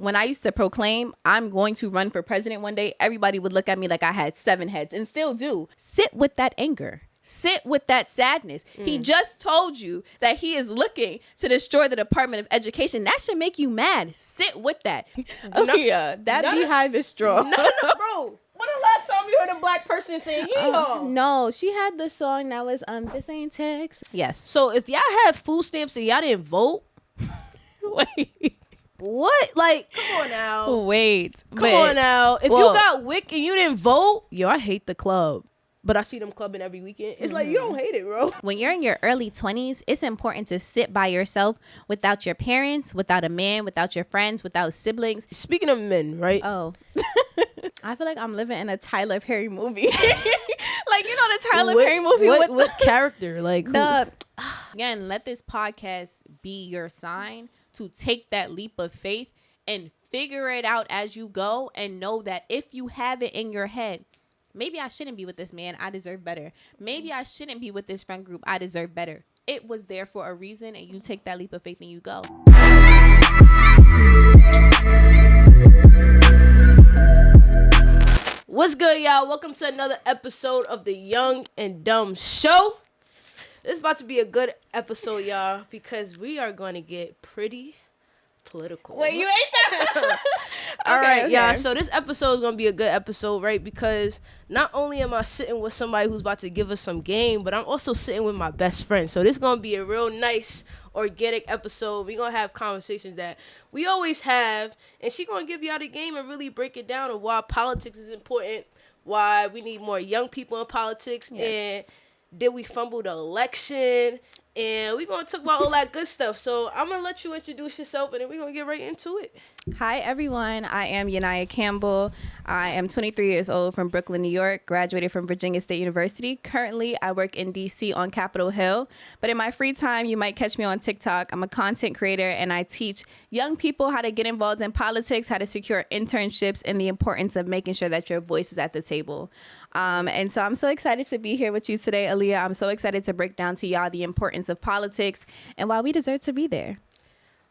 when I used to proclaim I'm going to run for president one day, everybody would look at me like I had 7 heads, and still do. Sit with that anger. Sit with that sadness. He just told you that he is looking to destroy the Department of Education. That should make you mad. Sit with that. Aaliyah, that beehive is strong. No, bro. When the last time you heard a black person saying yeehaw? No, she had the song that was This Ain't Texas. Yes. So if y'all had food stamps and y'all didn't vote, Wait. what? Like, come on now. Wait. Come on now. If you got WIC and you didn't vote, yo, I hate the club. But I see them clubbing every weekend. It's like, you don't hate it, bro. When you're in your early 20s, it's important to sit by yourself without your parents, without a man, without your friends, without siblings. Speaking of men, right? Oh. I feel like I'm living in a Tyler Perry movie. Like, you know the Tyler Perry movie? What character? Like, Again, let this podcast be your sign to take that leap of faith and figure it out as you go, and know that if you have it in your head, maybe I shouldn't be with this man, I deserve better. Maybe I shouldn't be with this friend group, I deserve better. It was there for a reason, and you take that leap of faith and you go. What's good, y'all? Welcome to another episode of the Young and Dumb Show. This is about to be a good episode, y'all, because we are going to get pretty political. Wait, you ain't that? All right, y'all. So this episode is going to be a good episode, right? Because not only am I sitting with somebody who's about to give us some game, but I'm also sitting with my best friend. So this is going to be a real nice, organic episode. We're going to have conversations that we always have, and she's going to give y'all the game and really break it down of why politics is important, why we need more young people in politics, and did we fumble the election? And we're going to talk about all that good stuff. So I'm going to let you introduce yourself, and then we're going to get right into it. Hi, everyone. I am Yania Campbell. I am 23 years old from Brooklyn, New York, graduated from Virginia State University. Currently, I work in D.C. on Capitol Hill. But in my free time, you might catch me on TikTok. I'm a content creator, and I teach young people how to get involved in politics, how to secure internships, and the importance of making sure that your voice is at the table. And so I'm so excited to be here with you today, Aaliyah. I'm so excited to break down to y'all the importance of politics and why we deserve to be there.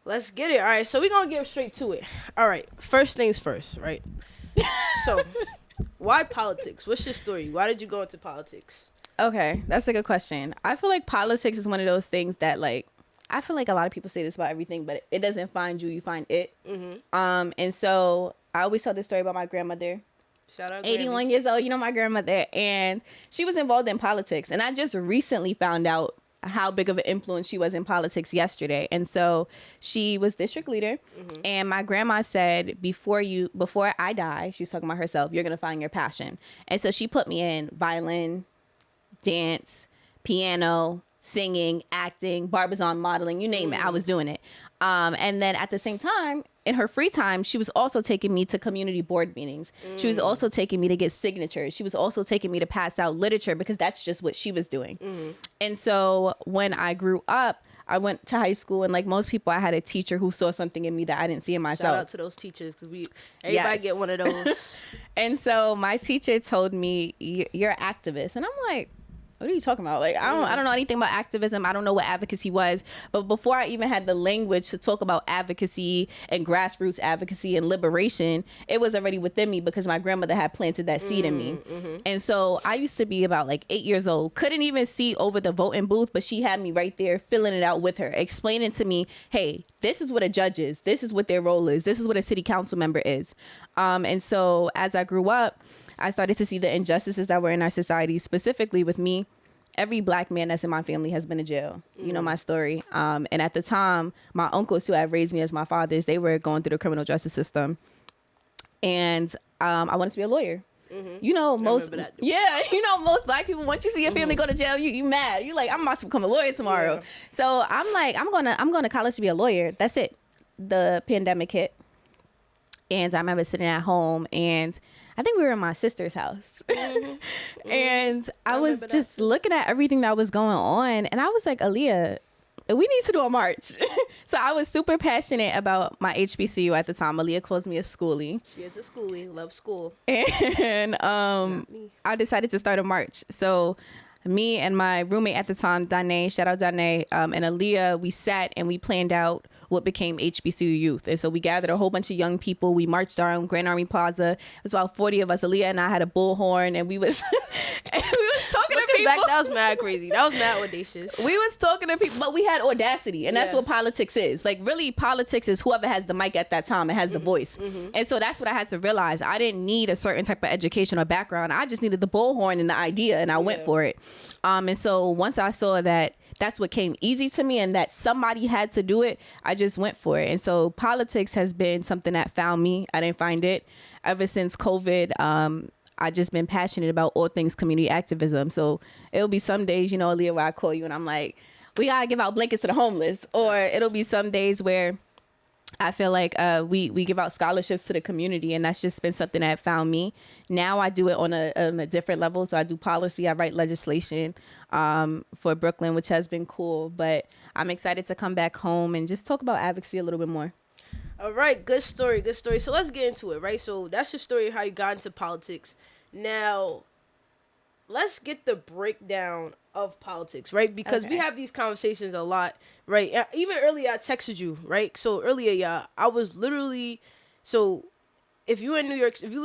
Let's get it. All right, so we're going to get straight to it. All right, first things first, right? So, why politics? What's your story? Why did you go into politics? Okay, that's a good question. I feel like politics is one of those things that, like, I feel like a lot of people say this about everything, but it doesn't find you, you find it. Mm-hmm. And so I always tell this story about my grandmother. Shout out 81 years old, you know my grandmother, and she was involved in politics. And I just recently found out how big of an influence she was in politics yesterday. And so she was district leader. Mm-hmm. And my grandma said, before I die, she was talking about herself, you're going to find your passion. And so she put me in violin, dance, piano, singing, acting, barbizon modeling, you name it. I was doing it. And then at the same time, in her free time, she was also taking me to community board meetings. She was also taking me to get signatures. She was also taking me to pass out literature because that's just what she was doing. And so when I grew up, I went to high school, and like most people, I had a teacher who saw something in me that I didn't see in myself. Shout out to those teachers, because everybody get one of those. And so my teacher told me, you're an activist. And I'm like, what are you talking about? Like, I don't know anything about activism. I don't know what advocacy was. But before I even had the language to talk about advocacy and grassroots advocacy and liberation, it was already within me because my grandmother had planted that seed in me. Mm-hmm. And so I used to be about like 8 years old, couldn't even see over the voting booth, but she had me right there filling it out with her, explaining to me, hey, this is what a judge is. This is what their role is. This is what a city council member is. And so as I grew up, I started to see the injustices that were in our society, specifically with me. Every black man that's in my family has been in jail. You know my story. And at the time, my uncles who had raised me as my fathers, they were going through the criminal justice system. And I wanted to be a lawyer. Mm-hmm. You know, most black people, once you see your family go to jail, you mad. You like, I'm about to become a lawyer tomorrow. Yeah. So I'm like, I'm going to college to be a lawyer. That's it. The pandemic hit. And I remember sitting at home, and I think we were in my sister's house. Mm-hmm. And I was just looking at everything that was going on. And I was like, Aaliyah, we need to do a march. So I was super passionate about my HBCU at the time. Aaliyah calls me a schoolie. She is a schoolie. Love school. And I decided to start a march. So me and my roommate at the time, Danae, shout out Danae, and Aaliyah, we sat and we planned out what became HBCU Youth. And so we gathered a whole bunch of young people. We marched around Grand Army Plaza. It was about 40 of us. Aaliyah and I had a bullhorn, and we was talking to people. That was mad crazy. That was mad audacious. We was talking to people, but we had audacity, and that's what politics is. Like, really, politics is whoever has the mic at that time and has the voice. And so that's what I had to realize. I didn't need a certain type of education or background. I just needed the bullhorn and the idea, and I went for it. And so once I saw that that's what came easy to me and that somebody had to do it, I just went for it. And so politics has been something that found me. I didn't find it. Ever since COVID, I just been passionate about all things community activism. So it'll be some days, you know, Aaliyah, where I call you and I'm like, we gotta give out blankets to the homeless. Or it'll be some days where I feel like we give out scholarships to the community, and that's just been something that found me. Now I do it on a different level. So I do policy, I write legislation for Brooklyn, which has been cool. But I'm excited to come back home and just talk about advocacy a little bit more. All right, good story. So let's get into it, right? So that's your story of how you got into politics. Now, let's get the breakdown of politics, right? Because we have these conversations a lot, right? Even earlier, I texted you, right? So earlier, yeah, I was literally, so if you live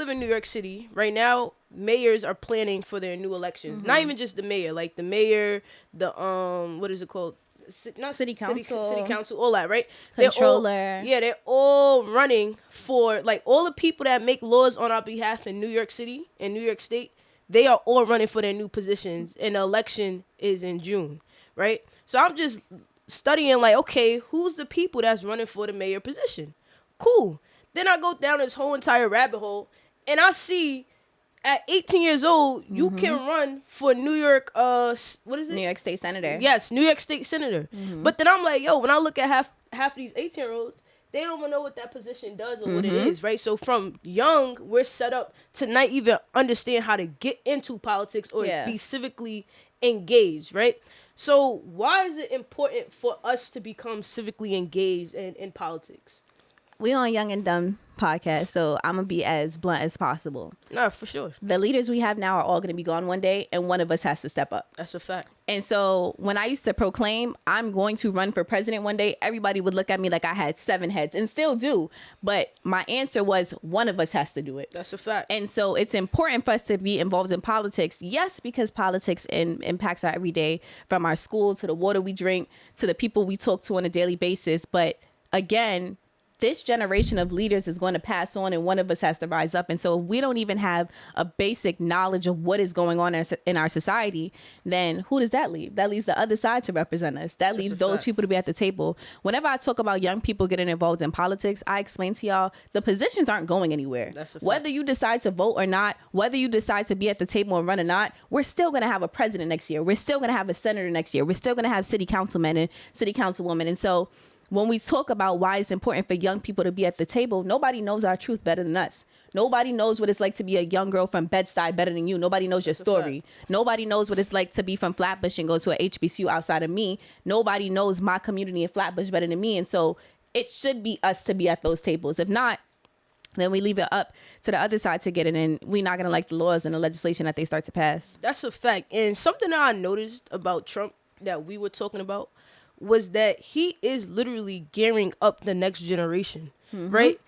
in New York City right now, mayors are planning for their new elections. Not even just the mayor, like the mayor, the what is it called? Not city council, all that, right? Controller. They're all running for, like, all the people that make laws on our behalf in New York City and New York State. They are all running for their new positions, and the election is in June, right? So I'm just studying, like, okay, who's the people that's running for the mayor position? Cool. Then I go down this whole entire rabbit hole, and I see at 18 years old, you can run for New York, what is it? New York State Senator. Yes, New York State Senator. But then I'm like, yo, when I look at half of these 18-year-olds, they don't even know what that position does or what it is, right? So from young, we're set up to not even understand how to get into politics or be civically engaged, right? So why is it important for us to become civically engaged in politics? We on Young and Dumb podcast, so I'm gonna be as blunt as possible. No, for sure. The leaders we have now are all gonna be gone one day, and one of us has to step up. That's a fact. And so when I used to proclaim I'm going to run for president one day, everybody would look at me like I had 7 heads, and still do. But my answer was one of us has to do it. That's a fact. And so it's important for us to be involved in politics. Yes, because politics impacts our everyday, from our school to the water we drink to the people we talk to on a daily basis. But again, this generation of leaders is going to pass on, and one of us has to rise up. And so if we don't even have a basic knowledge of what is going on in our society, then who does that leave? That leaves the other side to represent us. That leaves those people to be at the table. Whenever I talk about young people getting involved in politics, I explain to y'all the positions aren't going anywhere. Whether you decide to vote or not, whether you decide to be at the table and run or not, we're still going to have a president next year. We're still going to have a senator next year. We're still going to have city councilmen and city councilwomen. And so when we talk about why it's important for young people to be at the table, nobody knows our truth better than us. Nobody knows what it's like to be a young girl from Bed-Stuy better than you. Nobody knows your story. Nobody knows what it's like to be from Flatbush and go to a HBCU outside of me. Nobody knows my community in Flatbush better than me. And so it should be us to be at those tables. If not, then we leave it up to the other side to get it in. We're not going to like the laws and the legislation that they start to pass. That's a fact. And something that I noticed about Trump that we were talking about was that he is literally gearing up the next generation, right?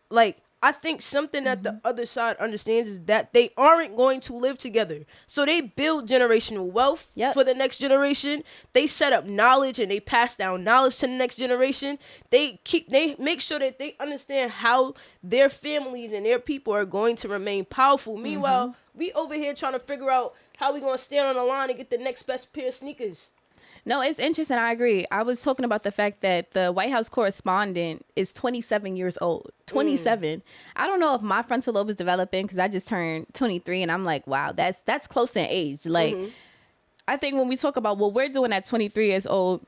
Like, I think something that the other side understands is that they aren't going to live together. So they build generational wealth for the next generation. They set up knowledge and they pass down knowledge to the next generation. They make sure that they understand how their families and their people are going to remain powerful. Meanwhile, we over here trying to figure out how we going to stand on the line and get the next best pair of sneakers. No, it's interesting. I agree. I was talking about the fact that the White House correspondent is 27 years old. 27. I don't know if my frontal lobe is developing because I just turned 23 and I'm like, wow, that's close in age. Like, I think when we talk about what we're doing at 23 years old,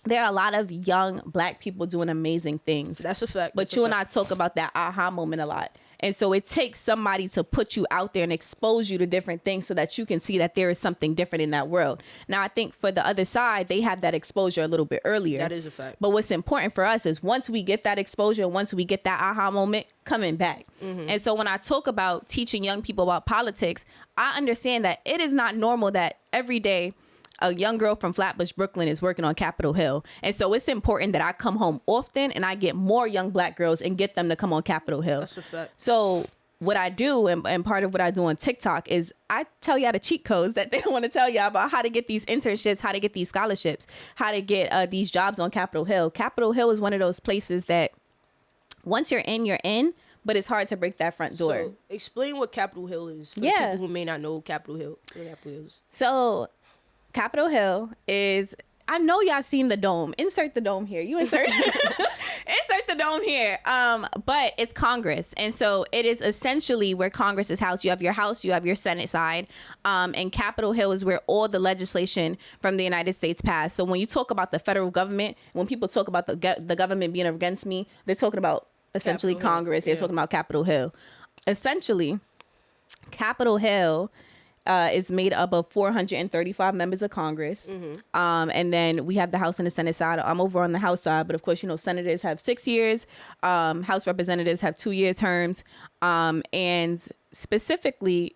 there are a lot of young Black people doing amazing things. That's a fact. But you and I talk about that aha moment a lot. And so it takes somebody to put you out there and expose you to different things so that you can see that there is something different in that world. Now, I think for the other side, they have that exposure a little bit earlier. That is a fact. But what's important for us is once we get that exposure, once we get that aha moment, coming back. And so when I talk about teaching young people about politics, I understand that it is not normal that every day a young girl from Flatbush, Brooklyn is working on Capitol Hill. And so it's important that I come home often and I get more young black girls and get them to come on Capitol Hill. That's a fact. So what I do and part of what I do on TikTok is I tell y'all the cheat codes that they don't want to tell y'all about how to get these internships, how to get these scholarships, how to get these jobs on Capitol Hill. Capitol Hill is one of those places that once you're in, but it's hard to break that front door. So explain what Capitol Hill is for people who may not know Capitol Hill. So Capitol Hill is, I know y'all seen the dome. Insert the dome here. You insert insert the dome here. But it's Congress. And so it is essentially where Congress is housed. You have your House, you have your Senate side. And Capitol Hill is where all the legislation from the United States passed. So when you talk about the federal government, when people talk about the government being against me, they're talking about essentially Capitol Congress. They're talking about Capitol Hill. Essentially, Capitol Hill is made up of 435 members of Congress. And then we have the House and the Senate side. I'm over on the House side, but of course, senators have 6 years. House representatives have 2-year terms. And specifically,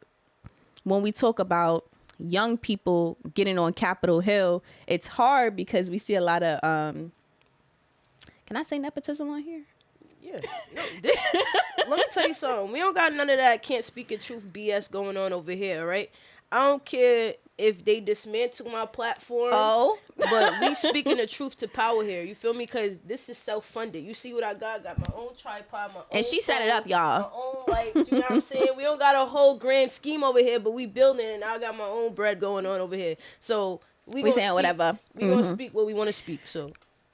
when we talk about young people getting on Capitol Hill, it's hard because we see a lot of, can I say nepotism on here? Yeah. Let me tell you something. We don't got none of that can't speak the truth BS going on over here, right? I don't care if they dismantle my platform. But we speaking the truth to power here. You feel me? Because this is self-funded. You see what I got? Got my own tripod, my own and she set it up, y'all. My own lights, you know what I'm saying? We don't got a whole grand scheme over here, but we building and I got my own bread going on over here. So we saying speak, whatever. We gonna speak what we want to speak, so.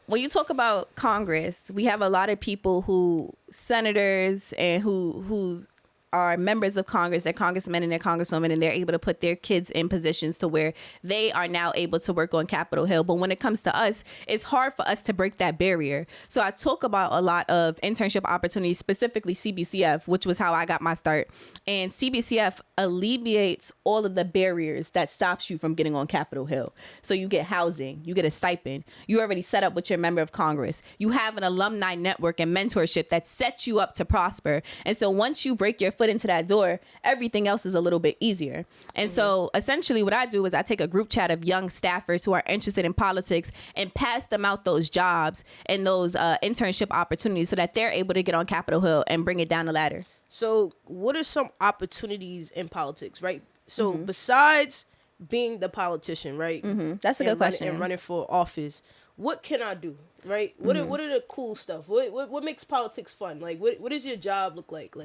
When you talk about Congress, we have a lot of people senators and who are members of Congress, they're congressmen and they're congresswomen, and they're able to put their kids in positions to where they are now able to work on Capitol Hill. But when it comes to us, it's hard for us to break that barrier. So I talk about a lot of internship opportunities, specifically CBCF, which was how I got my start. And CBCF alleviates all of the barriers that stops you from getting on Capitol Hill. So you get housing, you get a stipend, you already set up with your member of Congress, you have an alumni network and mentorship that sets you up to prosper. And so once you break your foot into that door, everything else is a little bit easier. And so essentially what I do is I take a group chat of young staffers who are interested in politics and pass them out those jobs and those internship opportunities so that they're able to get on Capitol Hill and bring it down the ladder. So what are some opportunities in politics, right? So besides being the politician, right? That's a good question. And running for office, what can I do, right? What are the cool stuff? What makes politics fun? Like, what does your job look like?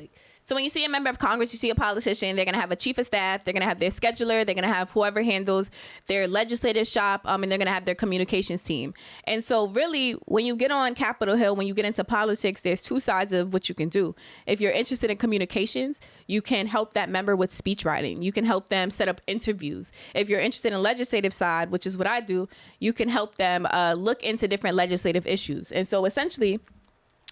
So when you see a member of Congress, you see a politician, they're going to have a chief of staff, they're going to have their scheduler, they're going to have whoever handles their legislative shop, and they're going to have their communications team. And so really, when you get on Capitol Hill, when you get into politics, there's two sides of what you can do. If you're interested in communications, you can help that member with speech writing. You can help them set up interviews. If you're interested in legislative side, which is what I do, you can help them look into different legislative issues. And so essentially,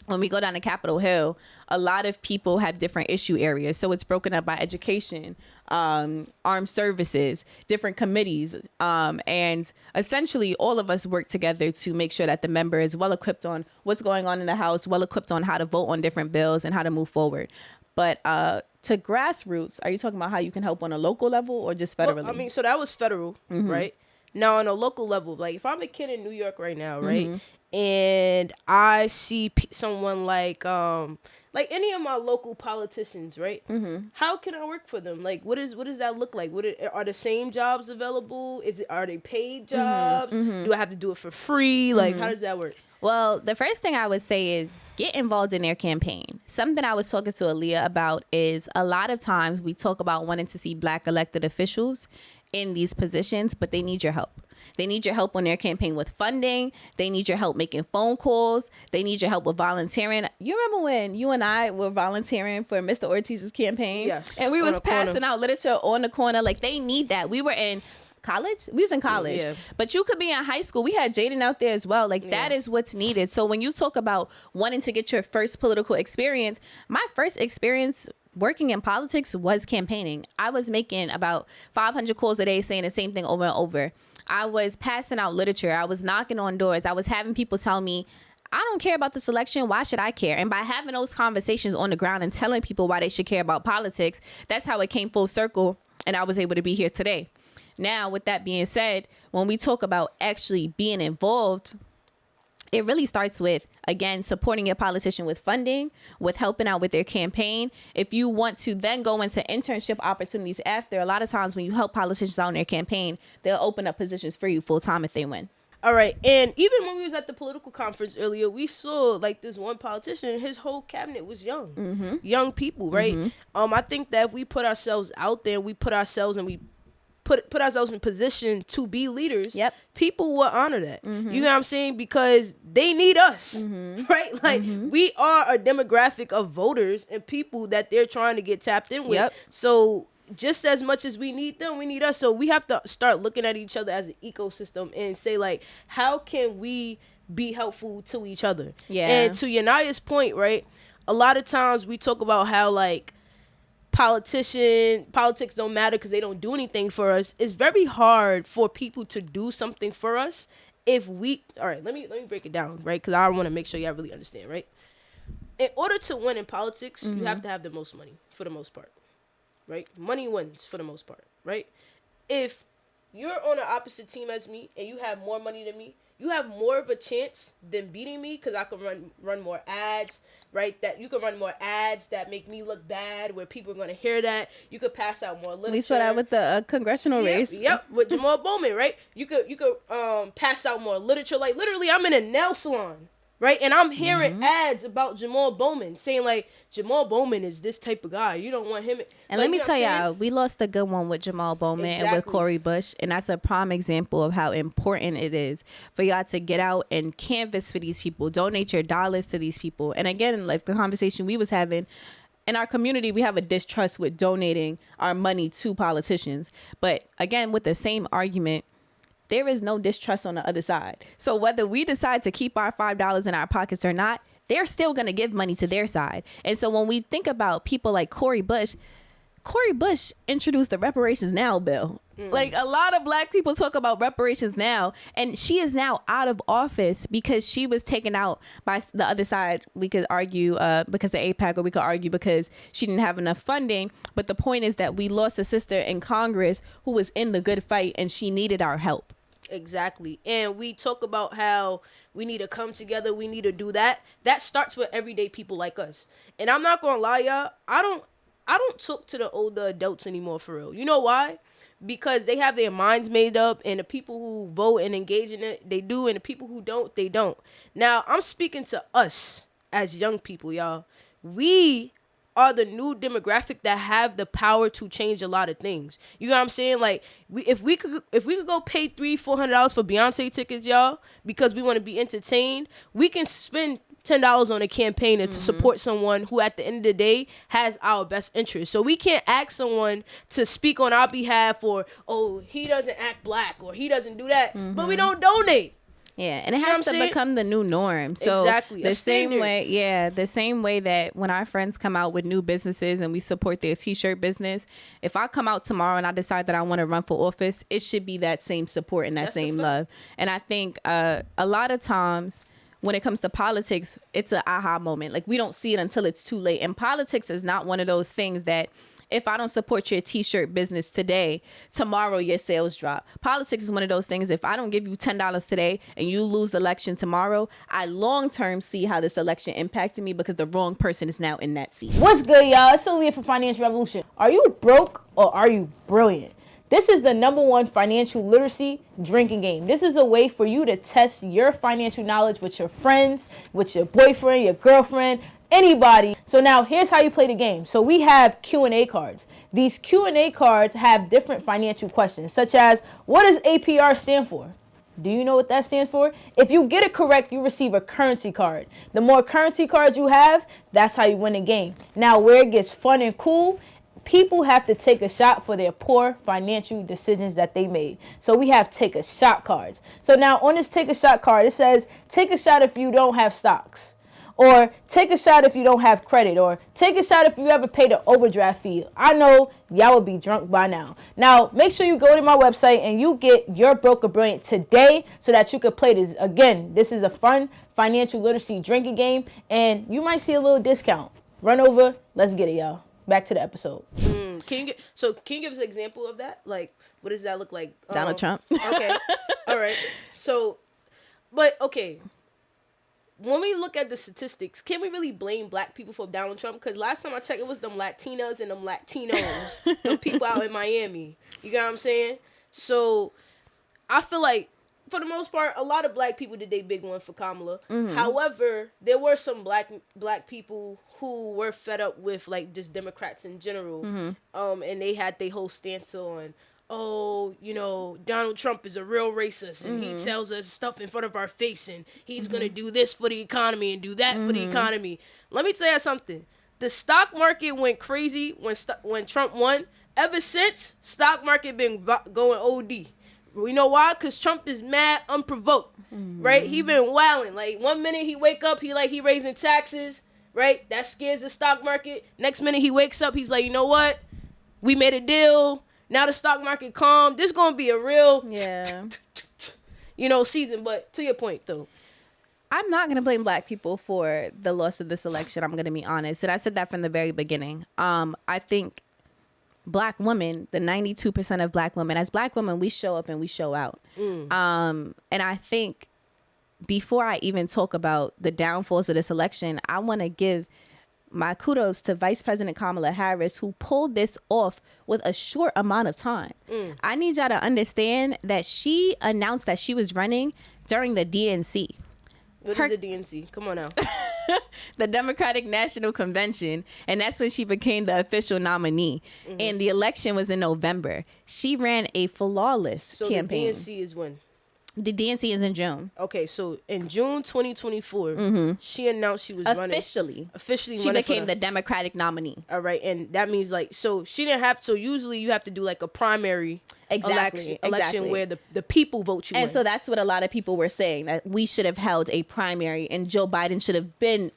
when we go down to Capitol Hill, a lot of people have different issue areas. So it's broken up by education, armed services, different committees. And essentially all of us work together to make sure that the member is well equipped on what's going on in the House, well equipped on how to vote on different bills and how to move forward. But to grassroots, are you talking about how you can help on a local level or just federally? Well, so that was federal, right? Now on a local level, like if I'm a kid in New York right now, right? And I see someone like any of my local politicians, right? How can I work for them? Like, what does that look like? Are the same jobs available? Are they paid jobs? Do I have to do it for free? Like, how does that work? Well, the first thing I would say is get involved in their campaign. Something I was talking to Aaliyah about is a lot of times we talk about wanting to see Black elected officials in these positions, but they need your help. They need your help on their campaign with funding. They need your help making phone calls. They need your help with volunteering. You remember when you and I were volunteering for Mr. Ortiz's campaign? Yes. And we was passing out literature on the corner. Like, they need that. We were in college. We was in college. Yeah. But you could be in high school. We had Jaden out there as well. Like, that is what's needed. So when you talk about wanting to get your first political experience, my first experience working in politics was campaigning. I was making about 500 calls a day saying the same thing over and over. I was passing out literature. I was knocking on doors. I was having people tell me, I don't care about this election. Why should I care? And by having those conversations on the ground and telling people why they should care about politics, that's how it came full circle. And I was able to be here today. Now, with that being said, when we talk about actually being involved, it really starts with, again, supporting your politician with funding, with helping out with their campaign. If you want to then go into internship opportunities after, a lot of times when you help politicians out in their campaign, they'll open up positions for you full time if they win. All right. And even when we was at the political conference earlier, we saw like this one politician, his whole cabinet was young, young people, right? I think that if we put ourselves out there, we put ourselves and we put ourselves in position to be leaders, people will honor that. You know what I'm saying? Because they need us, right? Like, we are a demographic of voters and people that they're trying to get tapped in with. So just as much as we need them, we need us. So we have to start looking at each other as an ecosystem and say, like, how can we be helpful to each other? And to Yania's point, right, a lot of times we talk about how, like, politics don't matter because they don't do anything for us. It's very hard for people to do something for us if we... All right, let me break it down, right, because I want to make sure y'all really understand, right? In order to win in politics, you have to have the most money for the most part. Right? Money wins for the most part, right? If you're on the opposite team as me and you have more money than me, you have more of a chance than beating me because I can run more ads, right? That you can run more ads that make me look bad, where people are going to hear that. You could pass out more literature. We saw that with the congressional race. Yep, with Jamal Bowman, right? You could pass out more literature. Like, literally, I'm in a nail salon, right? And I'm hearing ads about Jamal Bowman saying, like, Jamal Bowman is this type of guy. You don't want him. And let me tell y'all, we lost a good one with Jamal Bowman and with Cori Bush. And that's a prime example of how important it is for y'all to get out and canvas for these people. Donate your dollars to these people. And again, like the conversation we was having, in our community, we have a distrust with donating our money to politicians. But again, with the same argument, there is no distrust on the other side. So whether we decide to keep our $5 in our pockets or not, they're still going to give money to their side. And so when we think about people like Cori Bush introduced the Reparations Now bill. Like, a lot of black people talk about reparations now, and she is now out of office because she was taken out by the other side. We could argue because of AIPAC, or we could argue because she didn't have enough funding. But the point is that we lost a sister in Congress who was in the good fight, and she needed our help. Exactly. And we talk about how we need to come together. We need to do that. That starts with everyday people like us. And I'm not going to lie, y'all. I don't talk to the older adults anymore, for real. You know why? Because they have their minds made up, and the people who vote and engage in it, they do. And the people who don't, they don't. Now, I'm speaking to us as young people, y'all. We are the new demographic that have the power to change a lot of things. You know what I'm saying? Like, if we could go pay $300-$400 for Beyonce tickets, y'all, because we want to be entertained, we can spend $10 on a campaign to support someone who at the end of the day has our best interest. So we can't ask someone to speak on our behalf, or, oh, he doesn't act black, or he doesn't do that, but we don't donate. Yeah, and it has to become the new norm. So exactly. The same way that when our friends come out with new businesses and we support their t-shirt business, if I come out tomorrow and I decide that I want to run for office, it should be that same support and that same love. And I think a lot of times when it comes to politics, it's an aha moment. Like, we don't see it until it's too late. And politics is not one of those things that, if I don't support your t-shirt business today, tomorrow your sales drop. Politics is one of those things. If I don't give you $10 today and you lose the election tomorrow, I long-term see how this election impacted me because the wrong person is now in that seat. What's good, y'all? It's Aaliyah from Financial Revolution. Are you broke or are you brilliant? This is the #1 financial literacy drinking game. This is a way for you to test your financial knowledge with your friends, with your boyfriend, your girlfriend, anybody. So now here's how you play the game. So we have Q&A cards. These Q&A cards have different financial questions, such as, what does APR stand for? Do you know what that stands for? If you get it correct, you receive a currency card. The more currency cards you have, that's how you win the game. Now, where it gets fun and cool, people have to take a shot for their poor financial decisions that they made. So we have take a shot cards. So now on this take a shot card, it says, take a shot if you don't have stocks. Or take a shot if you don't have credit. Or take a shot if you ever paid an overdraft fee. I know y'all would be drunk by now. Now, make sure you go to my website and you get your Broke or Brilliant today so that you can play this. Again, this is a fun financial literacy drinking game. And you might see a little discount. Run over. Let's get it, y'all. Back to the episode. Can you give us an example of that? Like, what does that look like? Donald Trump. Okay. All right. So, but okay. When we look at the statistics, can we really blame black people for Donald Trump? Because last time I checked, it was them Latinas and them Latinos, them people out in Miami. You got what I'm saying? So, I feel like, for the most part, a lot of black people did their big one for Kamala. Mm-hmm. However, there were some black people who were fed up with like just Democrats in general, and they had their whole stance on, oh, you know, Donald Trump is a real racist, and he tells us stuff in front of our face, and he's gonna do this for the economy and do that for the economy. Let me tell you something. The stock market went crazy when Trump won. Ever since, stock market been going OD. We know why? Because Trump is mad unprovoked, right? He been wilding. Like, 1 minute he wake up, he raising taxes, right? That scares the stock market. Next minute he wakes up, he's like, you know what? We made a deal. Now the stock market calm. This going to be a real, season. But to your point, though. I'm not going to blame black people for the loss of this election. I'm going to be honest. And I said that from the very beginning. I think black women, the 92% of black women, as black women, we show up and we show out. And I think before I even talk about the downfalls of this election, I want to give my kudos to Vice President Kamala Harris, who pulled this off with a short amount of time. I need y'all to understand that she announced that she was running during the DNC. What is the DNC? Come on now. The Democratic National Convention, and that's when she became the official nominee. And the election was in November. She ran a flawless campaign. So the DNC is when? The DNC is in June. Okay, so in June 2024, she announced she was running. Officially. She became the Democratic nominee. All right, and that means like, so she didn't have to, usually you have to do like a primary election where the people vote you in. And so that's what a lot of people were saying, that we should have held a primary and Joe Biden should have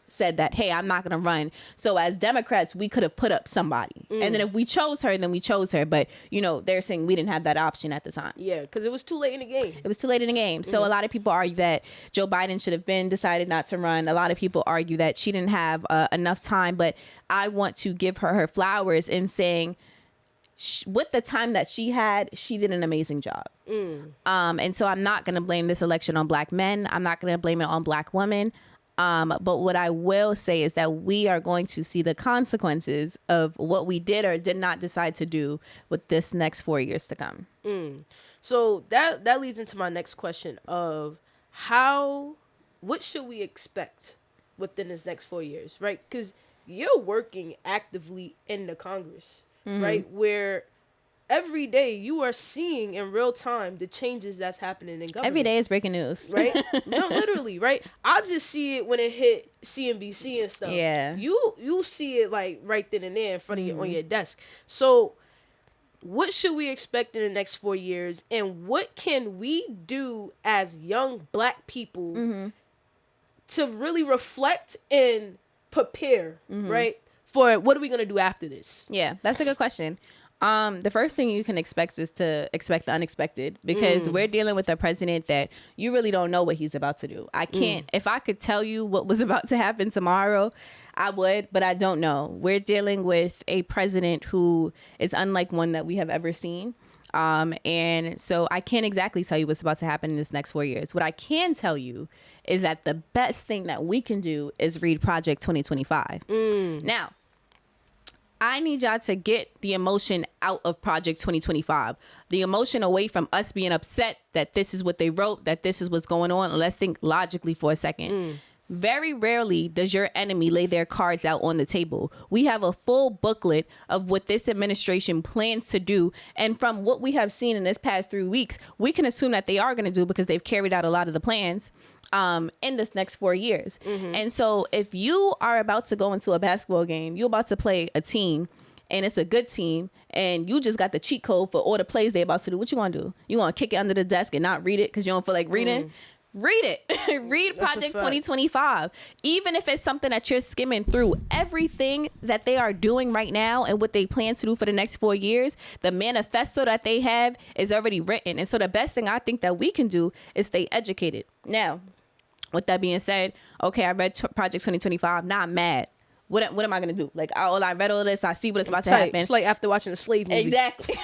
said that, hey, I'm not going to run. So as Democrats, we could have put up somebody. And then if we chose her, then we chose her. But, they're saying we didn't have that option at the time. Yeah, because it was too late in the game. It was too late in the game. So a lot of people argue that Joe Biden should have decided not to run. A lot of people argue that she didn't have enough time. But I want to give her flowers in saying, with the time that she had, she did an amazing job. And so I'm not going to blame this election on black men. I'm not going to blame it on black women. But what I will say is that we are going to see the consequences of what we did or did not decide to do with this next 4 years to come. So that leads into my next question of what should we expect within this next 4 years, right? Because you're working actively in the Congress. Right, where every day you are seeing in real time the changes that's happening in government. Every day is breaking news, right? No, literally, right? I just see it when it hit CNBC and stuff. Yeah, you see it like right then and there in front of you on your desk. So, what should we expect in the next 4 years, and what can we do as young black people to really reflect and prepare, right? For what are we going to do after this? Yeah, that's a good question. The first thing you can expect is to expect the unexpected, because we're dealing with a president that you really don't know what he's about to do. I can't, if I could tell you what was about to happen tomorrow, I would, but I don't know. We're dealing with a president who is unlike one that we have ever seen. And so I can't exactly tell you what's about to happen in this next 4 years. What I can tell you is that the best thing that we can do is read Project 2025. Now, I need y'all to get the emotion out of Project 2025. The emotion away from us being upset that this is what they wrote, that this is what's going on. Let's think logically for a second. Very rarely does your enemy lay their cards out on the table. We have a full booklet of what this administration plans to do. And from what we have seen in this past 3 weeks, we can assume that they are going to do, because they've carried out a lot of the plans in this next 4 years. And so if you are about to go into a basketball game, you're about to play a team, and it's a good team, and you just got the cheat code for all the plays they about to do, what you gonna do? You gonna kick it under the desk and not read it because you don't feel like reading? Read it. Read Project 2025. Even if it's something that you're skimming through, everything that they are doing right now and what they plan to do for the next 4 years, the manifesto that they have is already written. And so the best thing I think that we can do is stay educated. Now, with that being said, okay, I read Project 2025. Now I'm mad. What am I going to do? Like, I read all this. I see what it's about to happen. It's like after watching a slave movie. Exactly.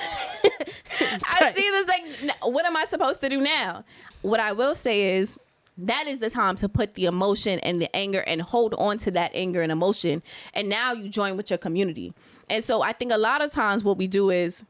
I see this, like, what am I supposed to do now? What I will say is that is the time to put the emotion and the anger and hold on to that anger and emotion. And now you join with your community. And so I think a lot of times what we do is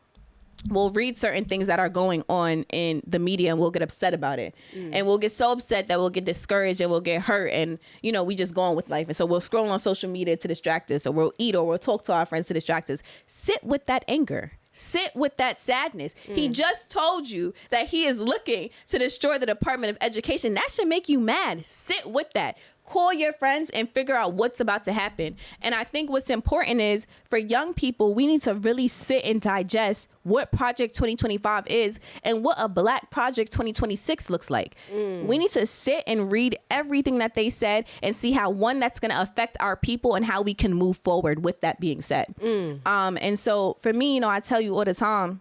we'll read certain things that are going on in the media and we'll get upset about it. And we'll get so upset that we'll get discouraged and we'll get hurt. And, you know, we just go on with life. And so we'll scroll on social media to distract us, or we'll eat, or we'll talk to our friends to distract us. Sit with that anger. Sit with that sadness. He just told you that he is looking to destroy the Department of Education. That should make you mad. Sit with that. Call your friends and figure out what's about to happen. And I think what's important is for young people, we need to really sit and digest what Project 2025 is and what a Black Project 2026 looks like. We need to sit and read everything that they said and see how, one, that's going to affect our people and how we can move forward with that being said. And so for me, you know, I tell you all the time,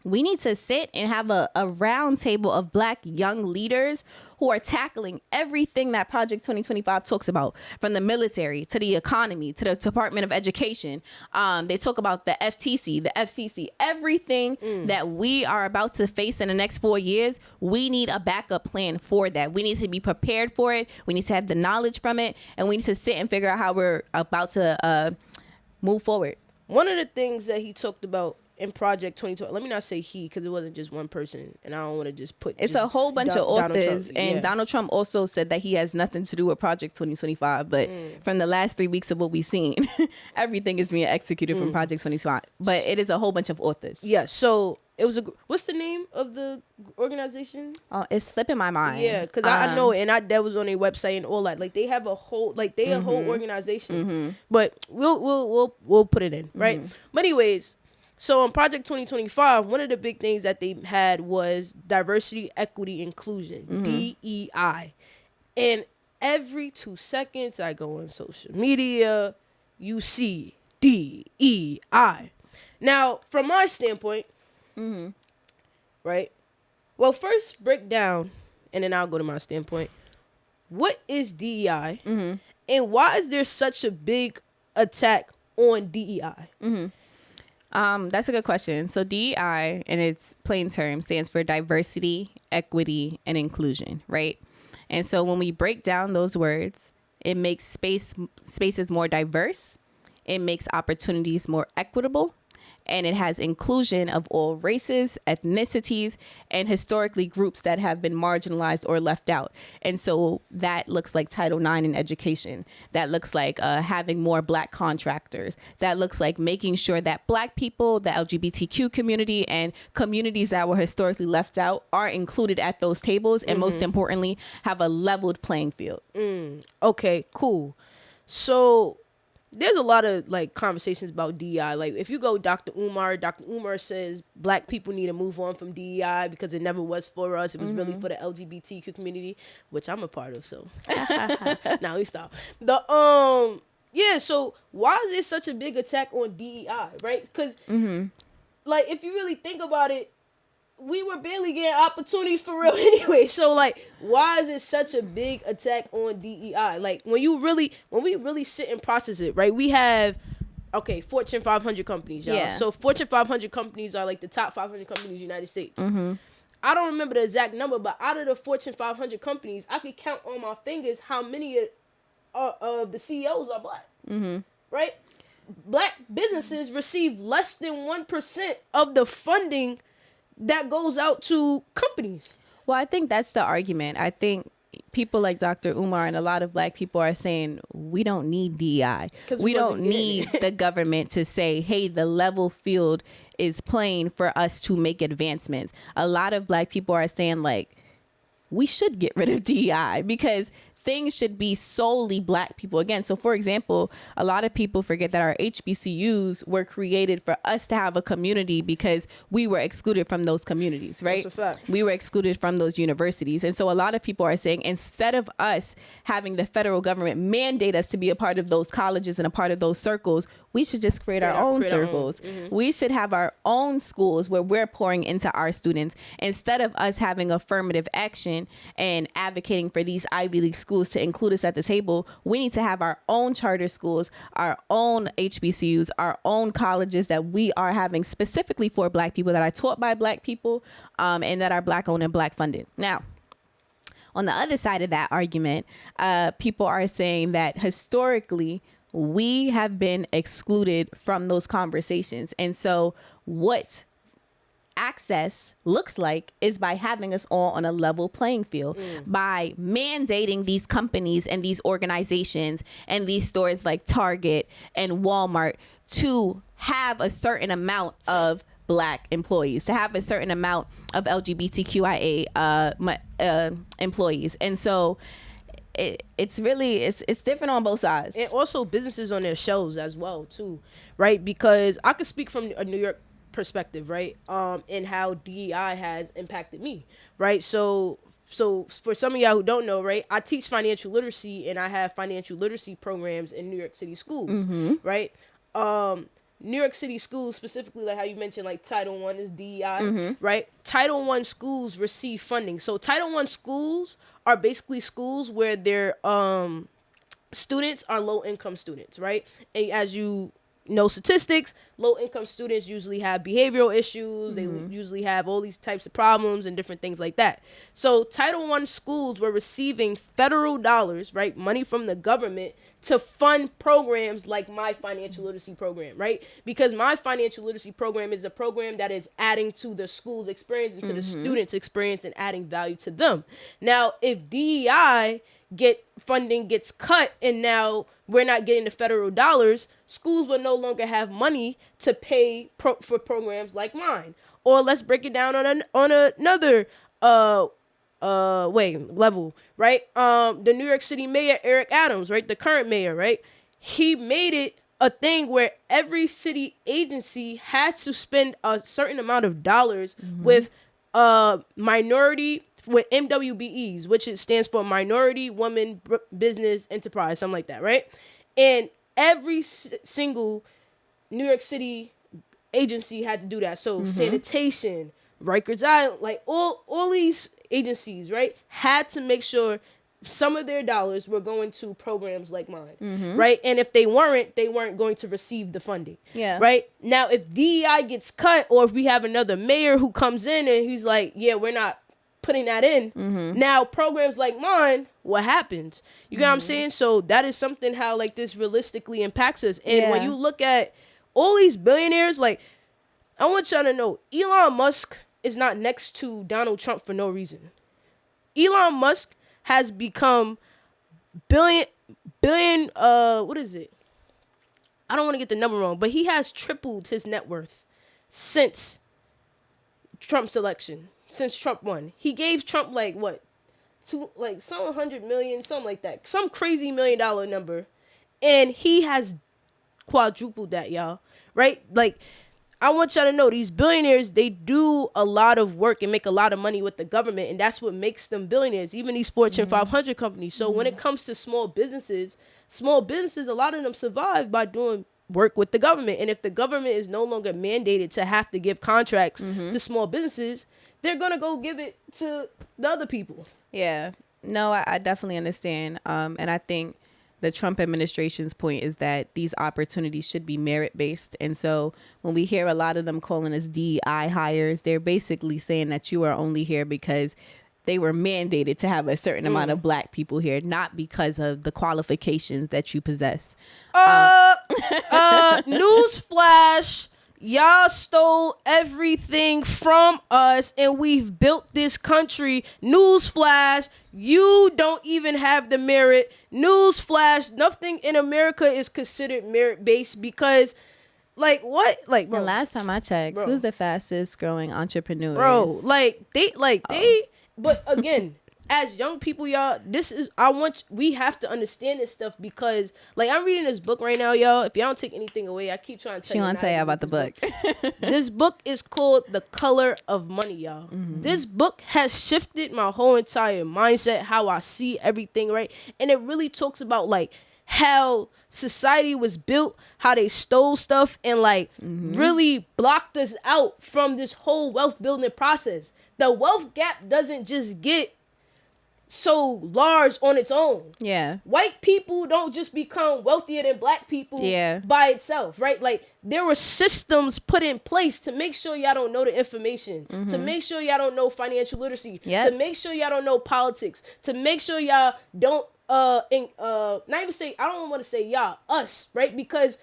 we need to sit and have a round table of Black young leaders who are tackling everything that Project 2025 talks about, from the military to the economy to the Department of Education. They talk about the FTC, the FCC, everything that we are about to face in the next 4 years. We need a backup plan for that. We need to be prepared for it. We need to have the knowledge from it, and we need to sit and figure out how we're about to move forward. One of the things that he talked about in Project 2020, let me not say he, because it wasn't just one person, and I don't want to just put it's just a whole bunch of authors, and yeah. Donald Trump also said that he has nothing to do with Project 2025, but from the last 3 weeks of what we've seen, everything is being executed from Project 2025, but it is a whole bunch of authors. Yeah, so it was what's the name of the organization? It's slipping my mind. Yeah, because I know it, and that was on their website and all that. Like, they have a whole, like, a whole organization, but we'll put it in, right? But anyways, so on Project 2025, one of the big things that they had was diversity, equity, inclusion, DEI. And every 2 seconds I go on social media, you see DEI. Now, from my standpoint, right? Well, first break down, and then I'll go to my standpoint. What is DEI? And why is there such a big attack on DEI? That's a good question. So DEI, in its plain term, stands for diversity, equity, and inclusion, right? And so when we break down those words, it makes spaces more diverse, it makes opportunities more equitable, and it has inclusion of all races, ethnicities, and historically groups that have been marginalized or left out. And so that looks like Title IX in education. That looks like having more Black contractors. That looks like making sure that Black people, the LGBTQ community, and communities that were historically left out are included at those tables, and most importantly, have a leveled playing field. Okay, cool. So there's a lot of, like, conversations about DEI. Like, if you go Dr. Umar says Black people need to move on from DEI because it never was for us. It was really for the LGBTQ community, which I'm a part of. So now we stop. Yeah. So why is there such a big attack on DEI? Right? Because like, if you really think about it, we were barely getting opportunities for real anyway. So, like, why is it such a big attack on DEI? Like, when we really sit and process it, right? We have, Fortune 500 companies, y'all. Yeah. So Fortune 500 companies are like the top 500 companies in the United States. I don't remember the exact number, but out of the Fortune 500 companies, I could count on my fingers how many of the CEOs are Black. Right? Black businesses receive less than 1% of the funding that goes out to companies. Well, I think that's the argument. I think people like Dr. Umar and a lot of Black people are saying we don't need DEI. We don't need the government to say, hey, the level field is playing for us to make advancements. A lot of Black people are saying, like, we should get rid of DEI because things should be solely black people again. So for example, a lot of people forget that our HBCUs were created for us to have a community because we were excluded from those communities, right? That's a fact. We were excluded from those universities. And so a lot of people are saying, instead of us having the federal government mandate us to be a part of those colleges and a part of those circles, we should just create our own circles. We should have our own schools where we're pouring into our students, instead of us having affirmative action and advocating for these Ivy League schools to include us at the table. We need to have our own charter schools, our own HBCUs, our own colleges that we are having specifically for black people, that are taught by black people, and that are black owned and black funded. Now, on the other side of that argument, people are saying that historically we have been excluded from those conversations. And so what access looks like is by having us all on a level playing field, by mandating these companies and these organizations and these stores like Target and Walmart to have a certain amount of black employees, to have a certain amount of LGBTQIA employees. And so it's really it's different on both sides. And also businesses on their shelves as well too, right? Because I could speak from a New York perspective, right? And how DEI has impacted me, right? So for some of y'all who don't know, right, I teach financial literacy, and I have financial literacy programs in New York City schools, right? New York City schools, specifically, like how you mentioned, like Title I is DEI, right? Title I schools receive funding. So Title I schools are basically schools where their students are low-income students, right? And as you know, statistics, low-income students usually have behavioral issues. They usually have all these types of problems and different things like that. So Title I schools were receiving federal dollars, right, money from the government to fund programs like my financial literacy program, right? Because my financial literacy program is a program that is adding to the school's experience and to the students' experience and adding value to them. Now, if DEI funding gets cut and now we're not getting the federal dollars, schools will no longer have money to pay for programs like mine. Or let's break it down on another level, right? The New York City mayor, Eric Adams, right? The current mayor, right? He made it a thing where every city agency had to spend a certain amount of dollars with minority, with MWBEs, which it stands for Minority Women Business Enterprise, something like that, right? And every single New York City agency had to do that. So sanitation, Rikers Island, like all these agencies, right, had to make sure some of their dollars were going to programs like mine, right? And if they weren't going to receive the funding, right? Now, if DEI gets cut, or if we have another mayor who comes in and he's like, yeah, we're not putting that in, now programs like mine, what happens? You know what I'm saying? So that is something how like this realistically impacts us. And when you look at all these billionaires, like, I want y'all to know, Elon Musk is not next to Donald Trump for no reason. Elon Musk has become billion, what is it? I don't want to get the number wrong, but he has tripled his net worth since Trump's election, since Trump won. He gave Trump like what? Some 100 million, something like that. Some crazy $1 million number. And he has quadrupled that, y'all. Right? Like, I want y'all to know, these billionaires, they do a lot of work and make a lot of money with the government, and that's what makes them billionaires, even these Fortune 500 companies. So when it comes to small businesses, a lot of them survive by doing work with the government. And if the government is no longer mandated to have to give contracts to small businesses, they're going to go give it to the other people. Yeah. No, I definitely understand. And I think the Trump administration's point is that these opportunities should be merit-based. And so when we hear a lot of them calling us DEI hires, they're basically saying that you are only here because they were mandated to have a certain amount of black people here, not because of the qualifications that you possess. Newsflash. Y'all stole everything from us and we've built this country. Newsflash, you don't even have the merit. Newsflash, nothing in America is considered merit-based because, like, what? Like, bro. The last time I checked, who's the fastest growing entrepreneur? Bro, but again, as young people, y'all, we have to understand this stuff because, like, I'm reading this book right now, y'all. If y'all don't take anything away, I keep trying to tell you. She want to tell you about the book. This book is called The Color of Money, y'all. This book has shifted my whole entire mindset, how I see everything, right? And it really talks about, like, how society was built, how they stole stuff, and, like, really blocked us out from this whole wealth building process. The wealth gap doesn't just get so large on its own. Yeah. White people don't just become wealthier than black people by itself, right? Like, there were systems put in place to make sure y'all don't know the information, to make sure y'all don't know financial literacy, to make sure y'all don't know politics, to make sure y'all don't not even say, I don't want to say y'all, us, right? Because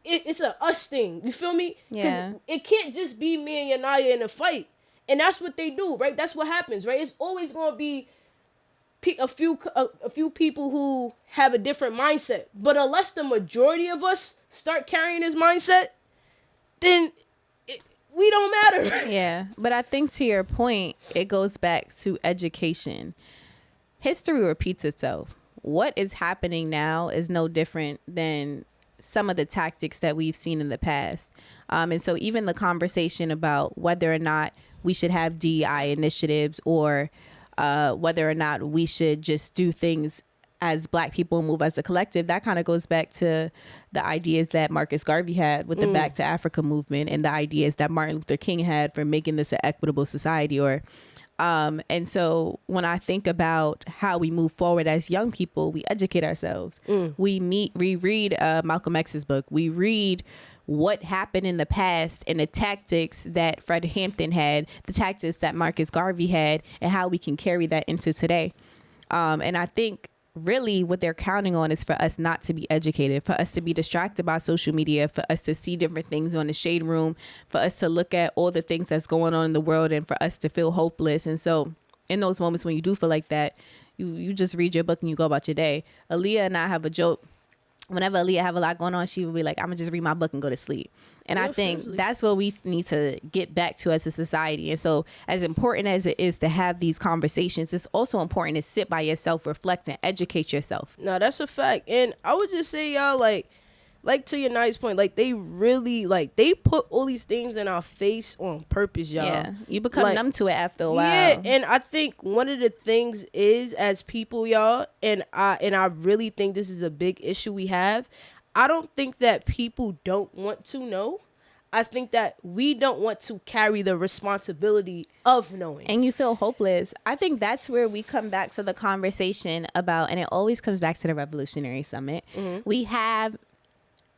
it's a us thing. You feel me? Yeah. It can't just be me and Yania in a fight. And that's what they do, right? That's what happens, right? It's always going to be a few people who have a different mindset. But unless the majority of us start carrying this mindset, then we don't matter. Yeah. But I think to your point, it goes back to education. History repeats itself. What is happening now is no different than some of the tactics that we've seen in the past. And so even the conversation about whether or not we should have DEI initiatives or whether or not we should just do things as Black people, move as a collective, that kind of goes back to the ideas that Marcus Garvey had with the Back to Africa movement and the ideas that Martin Luther King had for making this an equitable society. And so when I think about how we move forward as young people, we educate ourselves. We read Malcolm X's book. We read what happened in the past and the tactics that Fred Hampton had, the tactics that Marcus Garvey had, and how we can carry that into today. And I think really what they're counting on is for us not to be educated, for us to be distracted by social media, for us to see different things on the shade room, for us to look at all the things that's going on in the world and for us to feel hopeless. And so in those moments when you do feel like that, you just read your book and you go about your day. Aaliyah and I have a joke. Whenever Aaliyah have a lot going on, she would be like, I'm gonna just read my book and go to sleep. And I think that's what we need to get back to as a society. And so as important as it is to have these conversations, it's also important to sit by yourself, reflect, and educate yourself. No, that's a fact. And I would just say, y'all, like to your nice point, like they really, like they put all these things in our face on purpose, y'all. Yeah, you become numb to it after a while. Yeah, and I think one of the things is, as people, y'all, and I really think this is a big issue we have. I don't think that people don't want to know. I think that we don't want to carry the responsibility of knowing. And you feel hopeless. I think that's where we come back to the conversation about, and it always comes back to the Revolutionary Summit. We have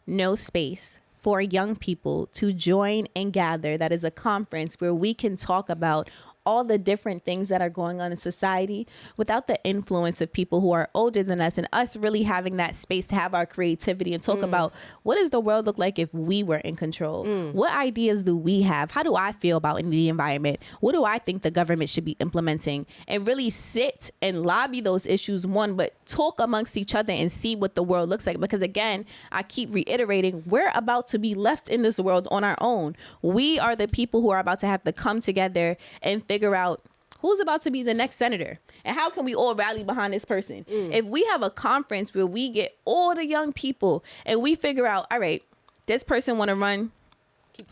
no space for young people to join and gather. That is a conference where we can talk about all the different things that are going on in society without the influence of people who are older than us, and us really having that space to have our creativity and talk about what does the world look like if we were in control? What ideas do we have? How do I feel about the environment? What do I think the government should be implementing? And really sit and lobby those issues, but talk amongst each other and see what the world looks like. Because again, I keep reiterating, we're about to be left in this world on our own. We are the people who are about to have to come together and figure out who's about to be the next senator and how can we all rally behind this person. If we have a conference where we get all the young people and we figure out, all right, this person want to run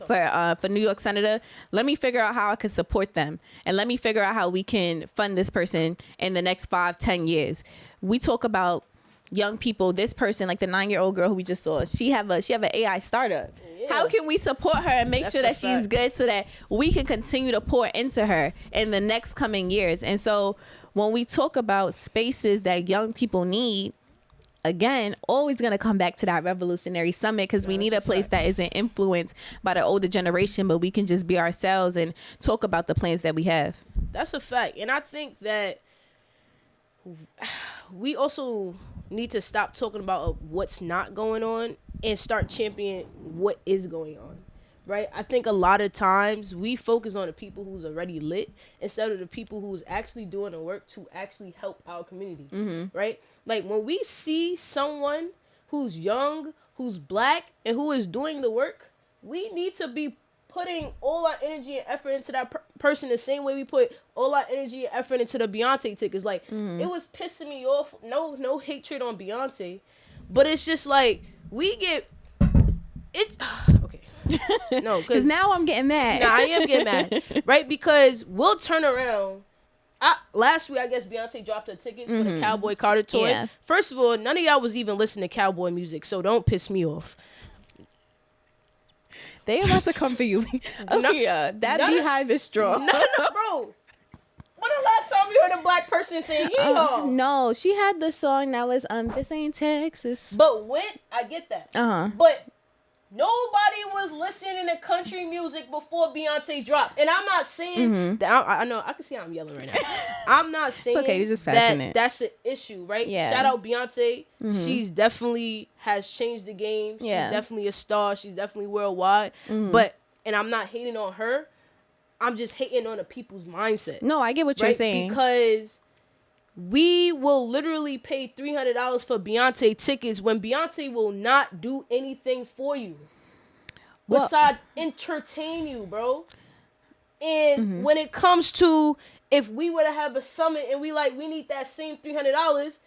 for New York senator, let me figure out how I can support them, and let me figure out how we can fund this person in the next 5-10 years. We talk about young people, this person, like the 9-year-old girl who we just saw, she have an AI startup. How can we support her and make sure that she's good so that we can continue to pour into her in the next coming years? And so when we talk about spaces that young people need, again, always going to come back to that Revolutionary Summit, because we need a place that isn't influenced by the older generation, but we can just be ourselves and talk about the plans that we have. That's a fact. And I think that we also need to stop talking about what's not going on and start championing what is going on, right? I think a lot of times we focus on the people who's already lit instead of the people who's actually doing the work to actually help our community, right? Like when we see someone who's young, who's Black, and who is doing the work, we need to be putting all our energy and effort into that person the same way we put all our energy and effort into the Beyonce tickets. Like, it was pissing me off. No hatred on Beyonce, but it's just like we get it. Okay, no, because now I'm getting mad. I am getting mad, right? Because we'll turn around. Last week, I guess Beyonce dropped her tickets for the Cowboy Carter tour. Yeah. First of all, none of y'all was even listening to cowboy music, so don't piss me off. They about to come for you. That beehive is strong. No, bro. When the last time you heard a black person saying yeehaw? No, she had the song that was this ain't Texas. But I get that. But nobody was listening to country music before Beyonce dropped. And I'm not saying that I know I can see how I'm yelling right now. I'm not saying it's okay, you're just passionate. That's an issue, right? Yeah. Shout out Beyonce. She's definitely has changed the game. She's definitely a star. She's definitely worldwide. But and I'm not hating on her. I'm just hating on the people's mindset. No, I get what you're saying. Because we will literally pay $300 for Beyonce tickets when Beyonce will not do anything for you besides entertain you, bro. And when it comes to if we were to have a summit and we need that same $300,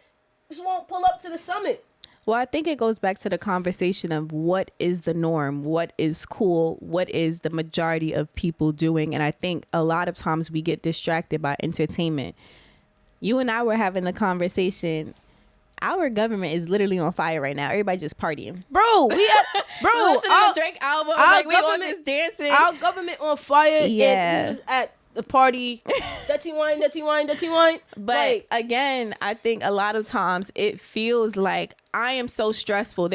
just won't pull up to the summit. Well, I think it goes back to the conversation of what is the norm, what is cool, what is the majority of people doing. And I think a lot of times we get distracted by entertainment. You and I were having the conversation. Our government is literally on fire right now. Everybody just partying. Bro, listening to the Drake album. We all just dancing. Our government on fire. Yeah. And we was at the party. Dirty wine. But again, I think a lot of times it feels like I am so stressful.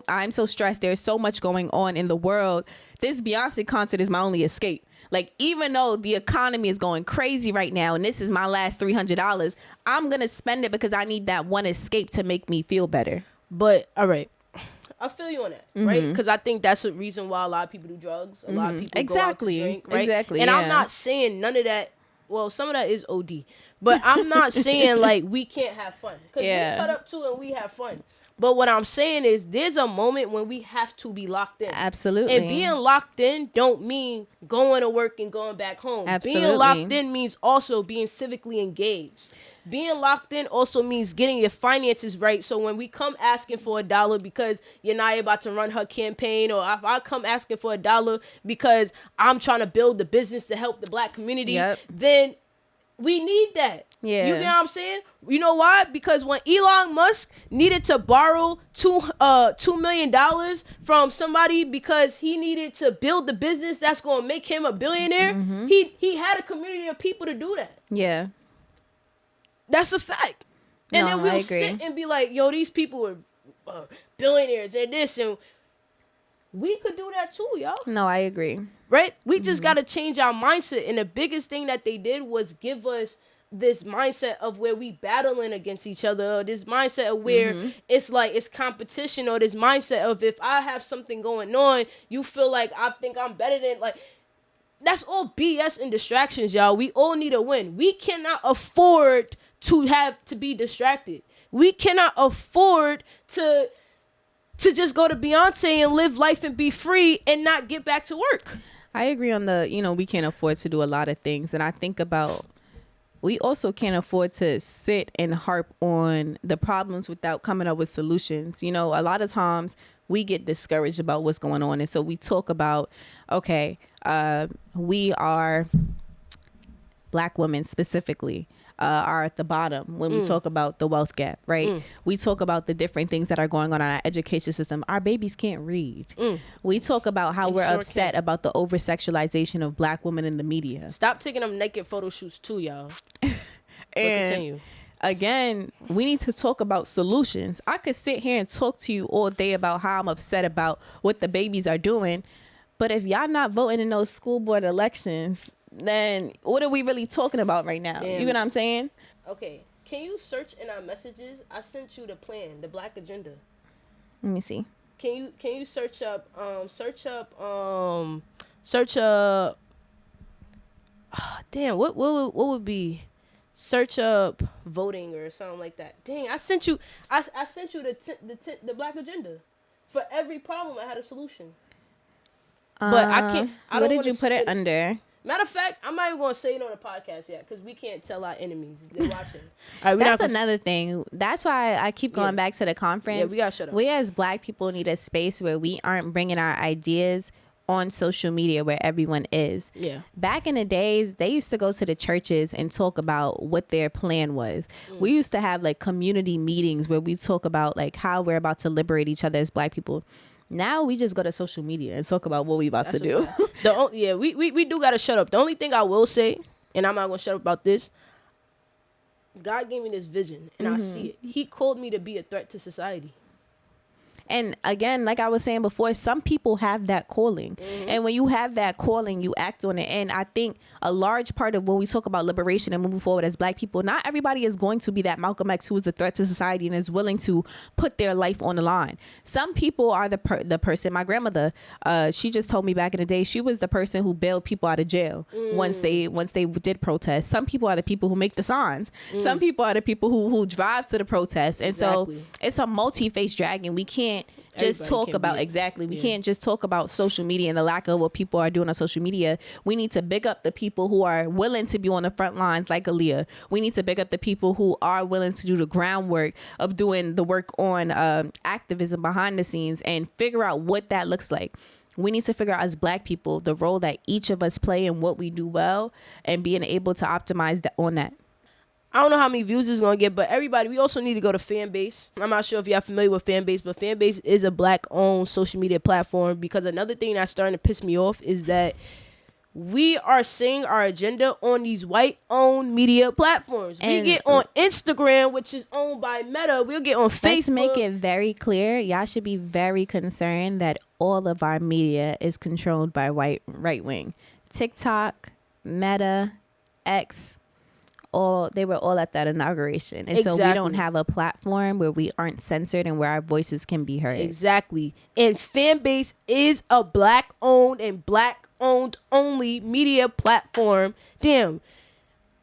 I'm so stressed. There's so much going on in the world. This Beyonce concert is my only escape. Like, even though the economy is going crazy right now and this is my last $300, I'm going to spend it because I need that one escape to make me feel better. But, all right. I feel you on that, right? Because I think that's the reason why a lot of people do drugs. A lot of people go out to drink, right? Exactly. And I'm not saying none of that. Well, some of that is OD. But I'm not saying, like, we can't have fun. Because we cut up too and we have fun. But what I'm saying is there's a moment when we have to be locked in. Absolutely. And being locked in don't mean going to work and going back home. Absolutely. Being locked in means also being civically engaged. Being locked in also means getting your finances right. So when we come asking for $1 because Yania about to run her campaign, or if I come asking for $1 because I'm trying to build the business to help the black community, then we need that. Yeah. You know what I'm saying? You know why? Because when Elon Musk needed to borrow $2 million from somebody because he needed to build the business that's going to make him a billionaire, he had a community of people to do that. Yeah. That's a fact. And then we'll sit and be like, yo, these people are billionaires and this, and we could do that too, y'all. No, I agree. Right? We just got to change our mindset. And the biggest thing that they did was give us this mindset of where we battling against each other, or this mindset of where it's like it's competition, or this mindset of if I have something going on, you feel like I think I'm better than, like, that's all BS and distractions, y'all. We all need a win. We cannot afford to be distracted. We cannot afford to just go to Beyonce and live life and be free and not get back to work. I agree on we can't afford to do a lot of things. And I think about, we also can't afford to sit and harp on the problems without coming up with solutions. A lot of times we get discouraged about what's going on. And so we talk about, okay, we are Black women specifically. Are at the bottom when we talk about the wealth gap, right? We talk about the different things that are going on in our education system. Our babies can't read. We talk about how we're upset about the over-sexualization of Black women in the media. Stop taking them naked photo shoots too, y'all. And continue. Again, we need to talk about solutions. I could sit here and talk to you all day about how I'm upset about what the babies are doing, but if y'all not voting in those school board elections, then what are we really talking about right now? Damn. You know what I'm saying? Okay. Can you search in our messages? I sent you the plan, the Black Agenda. Let me see. Can you search up damn, what would be, search up voting or something like that. Dang, I sent you the Black Agenda. For every problem I had a solution. But I can't. I what don't did you put it under? Matter of fact, I'm not even going to say it on the podcast yet because we can't tell our enemies. They're watching. All right, that's another thing. That's why I keep going back to the conference. Yeah, we got to shut up. We as Black people need a space where we aren't bringing our ideas on social media where everyone is. Yeah. Back in the days, they used to go to the churches and talk about what their plan was. We used to have like community meetings where we talk about like how we're about to liberate each other as Black people. Now we just go to social media and talk about what we about to do. We do got to shut up. The only thing I will say, and I'm not going to shut up about this, God gave me this vision, and I see it. He called me to be a threat to society. And again, like I was saying before, some people have that calling. And when you have that calling, you act on it. And I think a large part of when we talk about liberation and moving forward as Black people, not everybody is going to be that Malcolm X who is a threat to society and is willing to put their life on the line. Some people are the person. My grandmother, she just told me back in the day, she was the person who bailed people out of jail once they did protest. Some people are the people who make the signs. Some people are the people who drive to the protest. And so it's a multi-faced dragon. We can't just talk about we can't just talk about social media and the lack of what people are doing on social media. We need to big up the people who are willing to be on the front lines like Aaliyah. We need to big up the people who are willing to do the groundwork of doing the work on activism behind the scenes and figure out what that looks like. We need to figure out as Black people the role that each of us play and what we do well and being able to optimize on that. I don't know how many views it's going to get, but everybody, we also need to go to Fanbase. I'm not sure if y'all familiar with Fanbase, but Fanbase is a Black-owned social media platform because another thing that's starting to piss me off is that we are seeing our agenda on these white-owned media platforms. And we get on Instagram, which is owned by Meta. We'll get on Facebook. Let's make it very clear. Y'all should be very concerned that all of our media is controlled by right wing. TikTok, Meta, X, they were all at that inauguration. And so we don't have a platform where we aren't censored and where our voices can be heard. Exactly. And Fanbase is a Black-owned and Black-owned only media platform. Damn,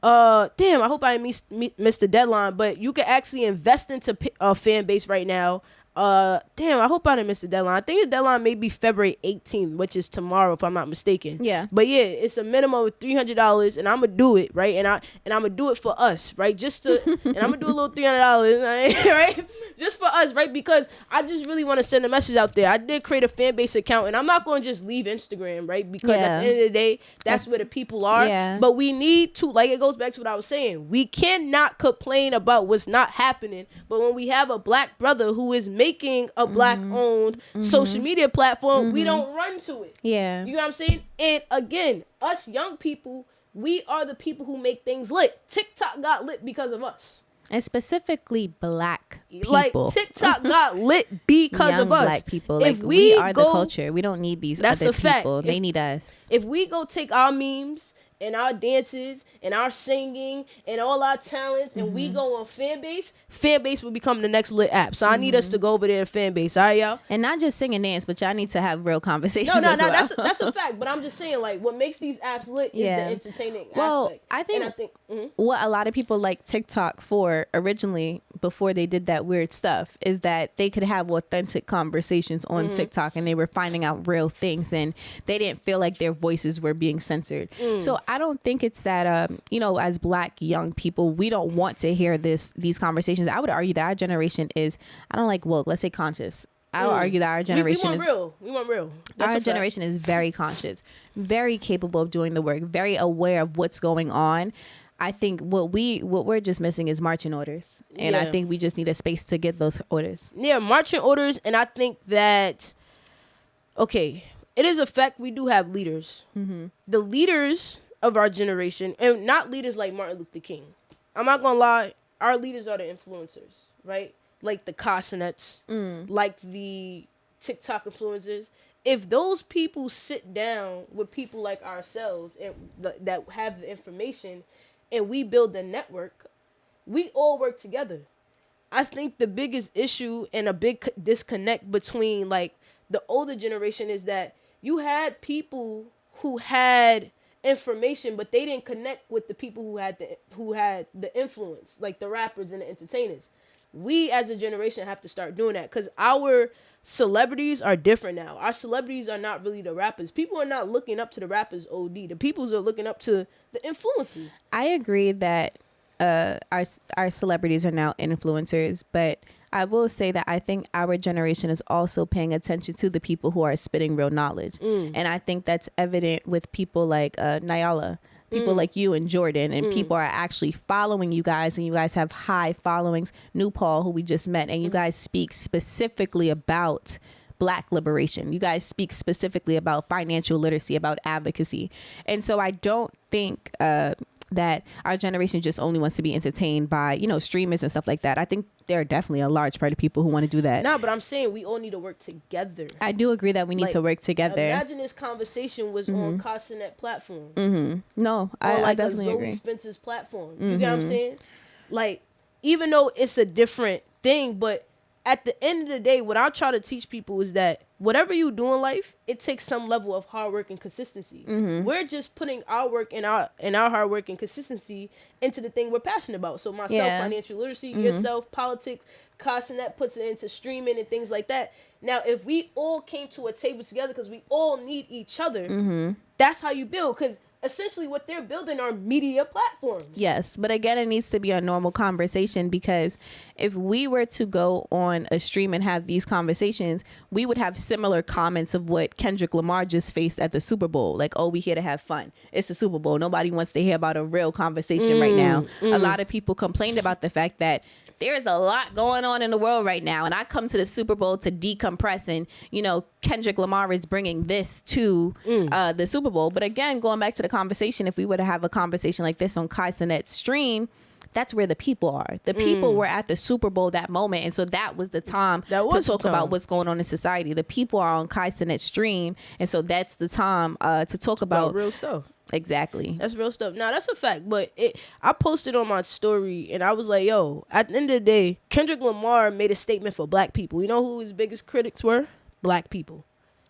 I hope I missed the deadline, but you can actually invest into Fanbase right now. I hope I didn't miss the deadline. I think the deadline may be February 18th, which is tomorrow if I'm not mistaken. Yeah. But yeah, it's a minimum of $300 and I'm gonna do it, right? And I'm gonna do it for us, right? And I'm gonna do a little $300, right? Just for us, right? Because I just really want to send a message out there. I did create a Fanbase account and I'm not gonna just leave Instagram, right? Because at the end of the day, that's where the people are. Yeah. But we need to, like, it goes back to what I was saying. We cannot complain about what's not happening, but when we have a Black brother who is making a Black-owned social media platform, we don't run to it. Yeah. You know what I'm saying? And again, us young people, we are the people who make things lit. TikTok got lit because of us. And specifically Black people. Like, TikTok got lit because of us. Black people. Like, we are the culture. We don't need these other people. They need us. If we go take our memes and our dances and our singing and all our talents and we go on Fanbase will become the next lit app. So I need us to go over there to Fanbase. All right, y'all? And not just sing and dance, but y'all need to have real conversations. No, that's a fact. But I'm just saying, like, what makes these apps lit is the entertaining aspect. I think what a lot of people like TikTok for originally, before they did that weird stuff, is that they could have authentic conversations on TikTok and they were finding out real things and they didn't feel like their voices were being censored. So I don't think it's that, as Black young people, we don't want to hear these conversations. I would argue that our generation is, I don't like woke, let's say conscious. I would argue that our generation we want real. That's our generation is very conscious, very capable of doing the work, very aware of what's going on. I think what we're just missing is marching orders. And I think we just need a space to get those orders. Yeah, marching orders. And I think that, okay, it is a fact we do have leaders. The leaders of our generation, and not leaders like Martin Luther King. I'm not gonna lie, our leaders are the influencers, right? Like the Cossinets, like the TikTok influencers. If those people sit down with people like ourselves and that have the information, and we build a network, we all work together. I think the biggest issue and a big disconnect between like the older generation is that you had people who had information, but they didn't connect with the people who had the influence, like the rappers and the entertainers. we as a generation have to start doing that, because our celebrities are different now. Our celebrities are not really the rappers. People are not looking up to the rappers OD. The peoples are looking up to the influencers. I agree that our celebrities are now influencers, but I will say that I think our generation is also paying attention to the people who are spitting real knowledge. And I think that's evident with people like Nyala, people like you and Jordan, and people are actually following you guys, and you guys have high followings. New Paul, who we just met, and you guys speak specifically about Black liberation. You guys speak specifically about financial literacy, about advocacy. And so I don't think that our generation just only wants to be entertained by, you know, streamers and stuff like that. I think there are definitely a large part of people who want to do that. No, but I'm saying we all need to work together. I do agree that we need to work together. Imagine this conversation was on Castanet platform. No, I definitely Zoe agree. Spencer's platform. You get what I'm saying? Like, even though it's a different thing, but at the end of the day, what I try to teach people is that whatever you do in life, it takes some level of hard work and consistency. We're just putting our work and our hard work and consistency into the thing we're passionate about. So myself, financial literacy, yourself, politics, Castanet puts it into streaming and things like that. Now, if we all came to a table together, because we all need each other, that's how you build. Because essentially what they're building are media platforms. Yes, but again, it needs to be a normal conversation, because if we were to go on a stream and have these conversations, we would have similar comments of what Kendrick Lamar just faced at the Super Bowl. Like, oh, we here to have fun. It's the Super Bowl. Nobody wants to hear about a real conversation right now. A lot of people complained about the fact that there is a lot going on in the world right now, and I come to the Super Bowl to decompress, and, you know, Kendrick Lamar is bringing this to the Super Bowl. But again, going back to the conversation, if we were to have a conversation like this on Castanet's stream, that's where the people are. The people were at the Super Bowl that moment, and so that was the time to talk about what's going on in society. The people are on Castanet's stream, and so that's the time to talk about real stuff. Exactly. That's real stuff. Now, that's a fact. But I posted on my story, and I was like, yo, at the end of the day, Kendrick Lamar made a statement for Black people. You know who his biggest critics were? Black people.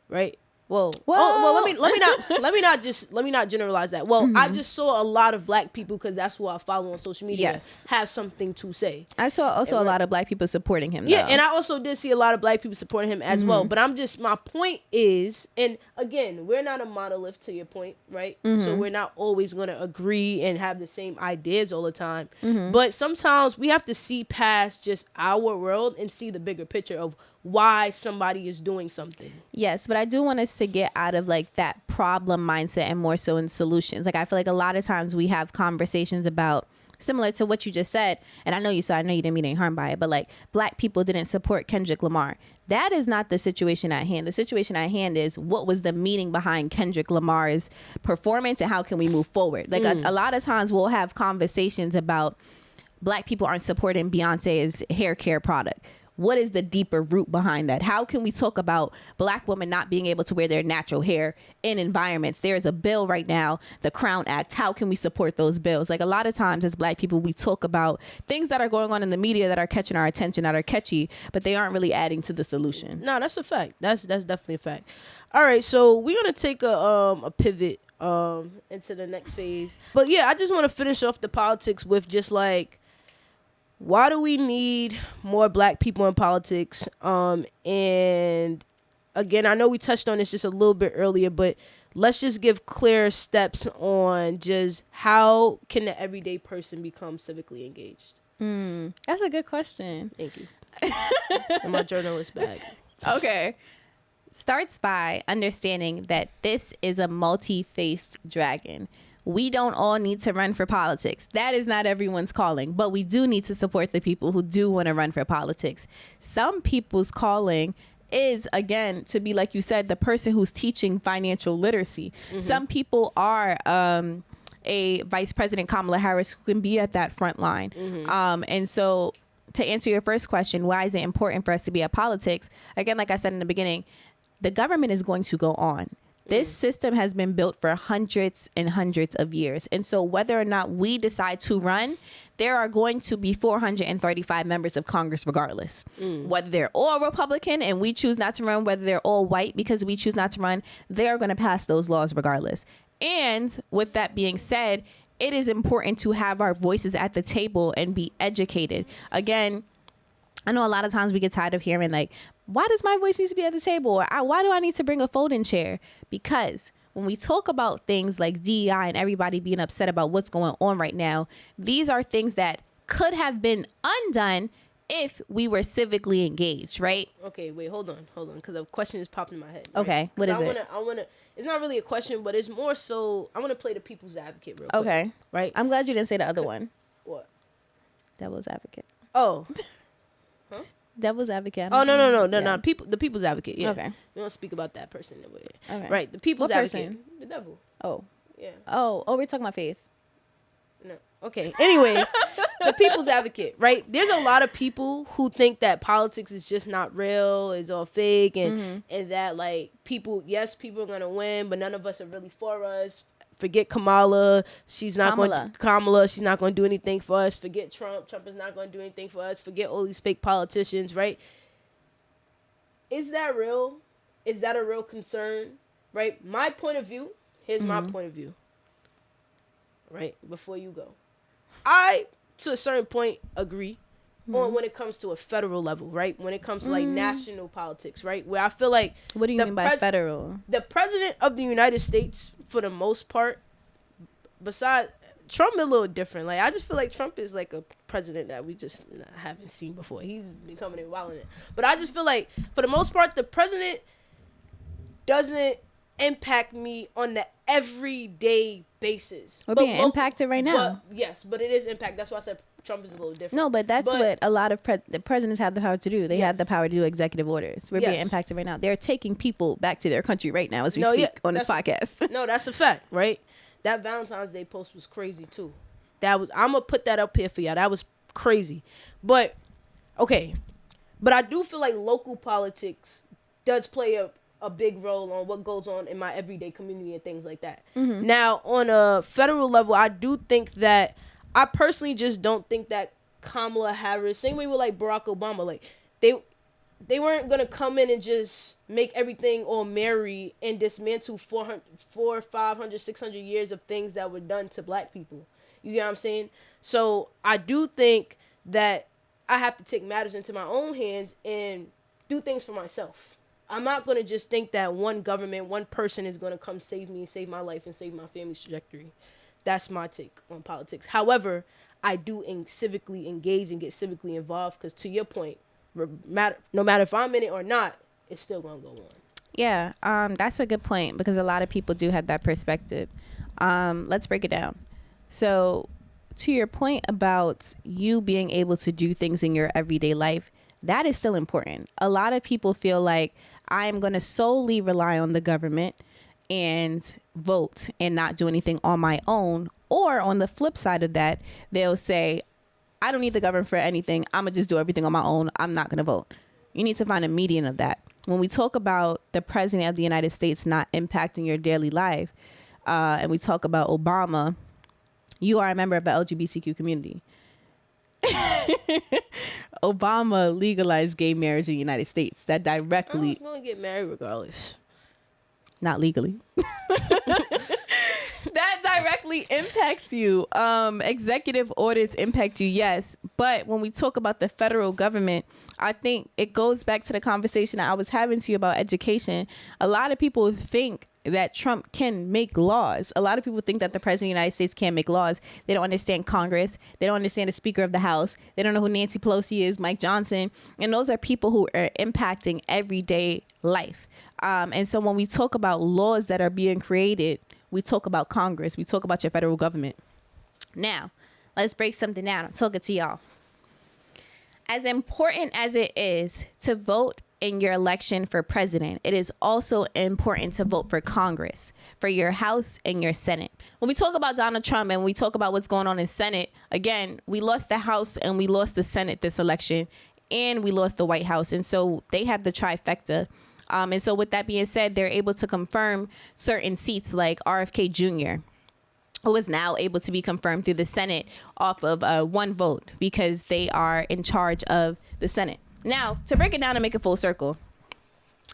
Right? Well, let me not generalize that. Well, I just saw a lot of Black people, because that's who I follow on social media. Yes. Have something to say. I saw also a lot of Black people supporting him. Yeah, though. and I also did see a lot of Black people supporting him as well. But my point is, and again, we're not a monolith, to your point, right? So we're not always going to agree and have the same ideas all the time. But sometimes we have to see past just our world and see the bigger picture of why somebody is doing something. Yes, but I do want us to get out of like that problem mindset and more so in solutions. Like, I feel like a lot of times we have conversations about, similar to what you just said, and I know you didn't mean any harm by it, but like, Black people didn't support Kendrick Lamar. That is not the situation at hand. The situation at hand is, what was the meaning behind Kendrick Lamar's performance, and how can we move forward? Like a lot of times we'll have conversations about Black people aren't supporting Beyonce's hair care product. What is the deeper root behind that? How can we talk about Black women not being able to wear their natural hair in environments? There is a bill right now, the Crown Act. How can we support those bills? Like, a lot of times as Black people, we talk about things that are going on in the media that are catching our attention, that are catchy, but they aren't really adding to the solution. No, that's a fact. That's definitely a fact. All right, so we're going to take a pivot into the next phase. But yeah, I just want to finish off the politics with just like, why do we need more Black people in politics? And again, I know we touched on this just a little bit earlier, but let's just give clear steps on just how can the everyday person become civically engaged? That's a good question. Thank you. In my journalist bag. Okay. Starts by understanding that this is a multi-faced dragon. We don't all need to run for politics. That is not everyone's calling, but we do need to support the people who do want to run for politics. Some people's calling is, again, to be, like you said, the person who's teaching financial literacy. Some people are a Vice President Kamala Harris who can be at that front line. And so to answer your first question, why is it important for us to be at politics? Again, like I said in the beginning, the government is going to go on. This system has been built for hundreds and hundreds of years. And so whether or not we decide to run, there are going to be 435 members of Congress regardless. Whether they're all Republican and we choose not to run, whether they're all white because we choose not to run, they're going to pass those laws regardless. And with that being said, it is important to have our voices at the table and be educated. Again, I know a lot of times we get tired of hearing like, why does my voice need to be at the table? Or why do I need to bring a folding chair? Because when we talk about things like DEI and everybody being upset about what's going on right now, these are things that could have been undone if we were civically engaged, right? Okay, wait, hold on, because a question is popping in my head. Right? Okay, what is it? I wanna. It's not really a question, but it's more so I want to play the people's advocate real quick. Okay, right. I'm glad you didn't say the other one. What? Devil's advocate. Oh. Huh? Devil's advocate. Oh no, the people's advocate. Yeah. Okay. We don't speak about that person. Okay. Right. The people's what advocate. Person? The devil. Oh. Yeah. Oh, we're talking about Faith. No. Okay. Anyways, the people's advocate, right? There's a lot of people who think that politics is just not real, it's all fake, and that like people are gonna win, but none of us are really for us. Forget Kamala. She's not going to do anything for us. Forget Trump. Trump is not going to do anything for us. Forget all these fake politicians, right? Is that real? Is that a real concern? Right? My point of view, here's my point of view. Right? Before you go. I, to a certain point, agree on when it comes to a federal level, right? When it comes to like national politics, right? Where I feel like what do you mean by federal? The president of the United States, for the most part, besides Trump, is a little different. Like I just feel like Trump is like a president that we just haven't seen before. He's becoming a wild in it. But I just feel like for the most part, the president doesn't impact me on the everyday basis. We're being impacted right now. Yes, but it is impact. That's why I said Trump is a little different. No, but that's what a lot of the presidents have the power to do. They have the power to do executive orders. We're being impacted right now. They're taking people back to their country right now as we speak on this podcast. No, that's a fact, right? That Valentine's Day post was crazy too. I'm gonna put that up here for y'all. That was crazy. But okay. But I do feel like local politics does play a big role on what goes on in my everyday community and things like that. Now, on a federal level, I do think that I personally just don't think that Kamala Harris, same way with like Barack Obama, like they weren't gonna come in and just make everything all merry and dismantle 400, 500, 600 years of things that were done to black people. You get what I'm saying? So I do think that I have to take matters into my own hands and do things for myself. I'm not going to just think that one government, one person is going to come save me and save my life and save my family's trajectory. That's my take on politics. However, I do civically engage and get civically involved because to your point, no matter if I'm in it or not, it's still going to go on. Yeah, that's a good point because a lot of people do have that perspective. Let's break it down. So to your point about you being able to do things in your everyday life, that is still important. A lot of people feel like I'm going to solely rely on the government and vote and not do anything on my own. Or on the flip side of that, they'll say, I don't need the government for anything. I'm going to just do everything on my own. I'm not going to vote. You need to find a median of that. When we talk about the president of the United States not impacting your daily life, and we talk about Obama, you are a member of the LGBTQ community. Obama legalized gay marriage in the United States. That directly... I was going to get married regardless. Not legally. That directly impacts you. Executive orders impact you, yes. But when we talk about the federal government, I think it goes back to the conversation that I was having to you about education. A lot of people think that Trump can make laws. A lot of people think that the president of the United States can't make laws. They don't understand Congress. They don't understand the Speaker of the House. They don't know who Nancy Pelosi is, Mike Johnson. And those are people who are impacting everyday life. And so when we talk about laws that are being created, we talk about Congress. We talk about your federal government. Now, let's break something down. I'm talking to y'all. As important as it is to vote in your election for president, it is also important to vote for Congress, for your House and your Senate. When we talk about Donald Trump and we talk about what's going on in Senate, again, we lost the House and we lost the Senate this election, and we lost the White House. And so they have the trifecta. And so with that being said, they're able to confirm certain seats like RFK Jr., who is now able to be confirmed through the Senate off of one vote because they are in charge of the Senate. Now, to break it down and make it full circle,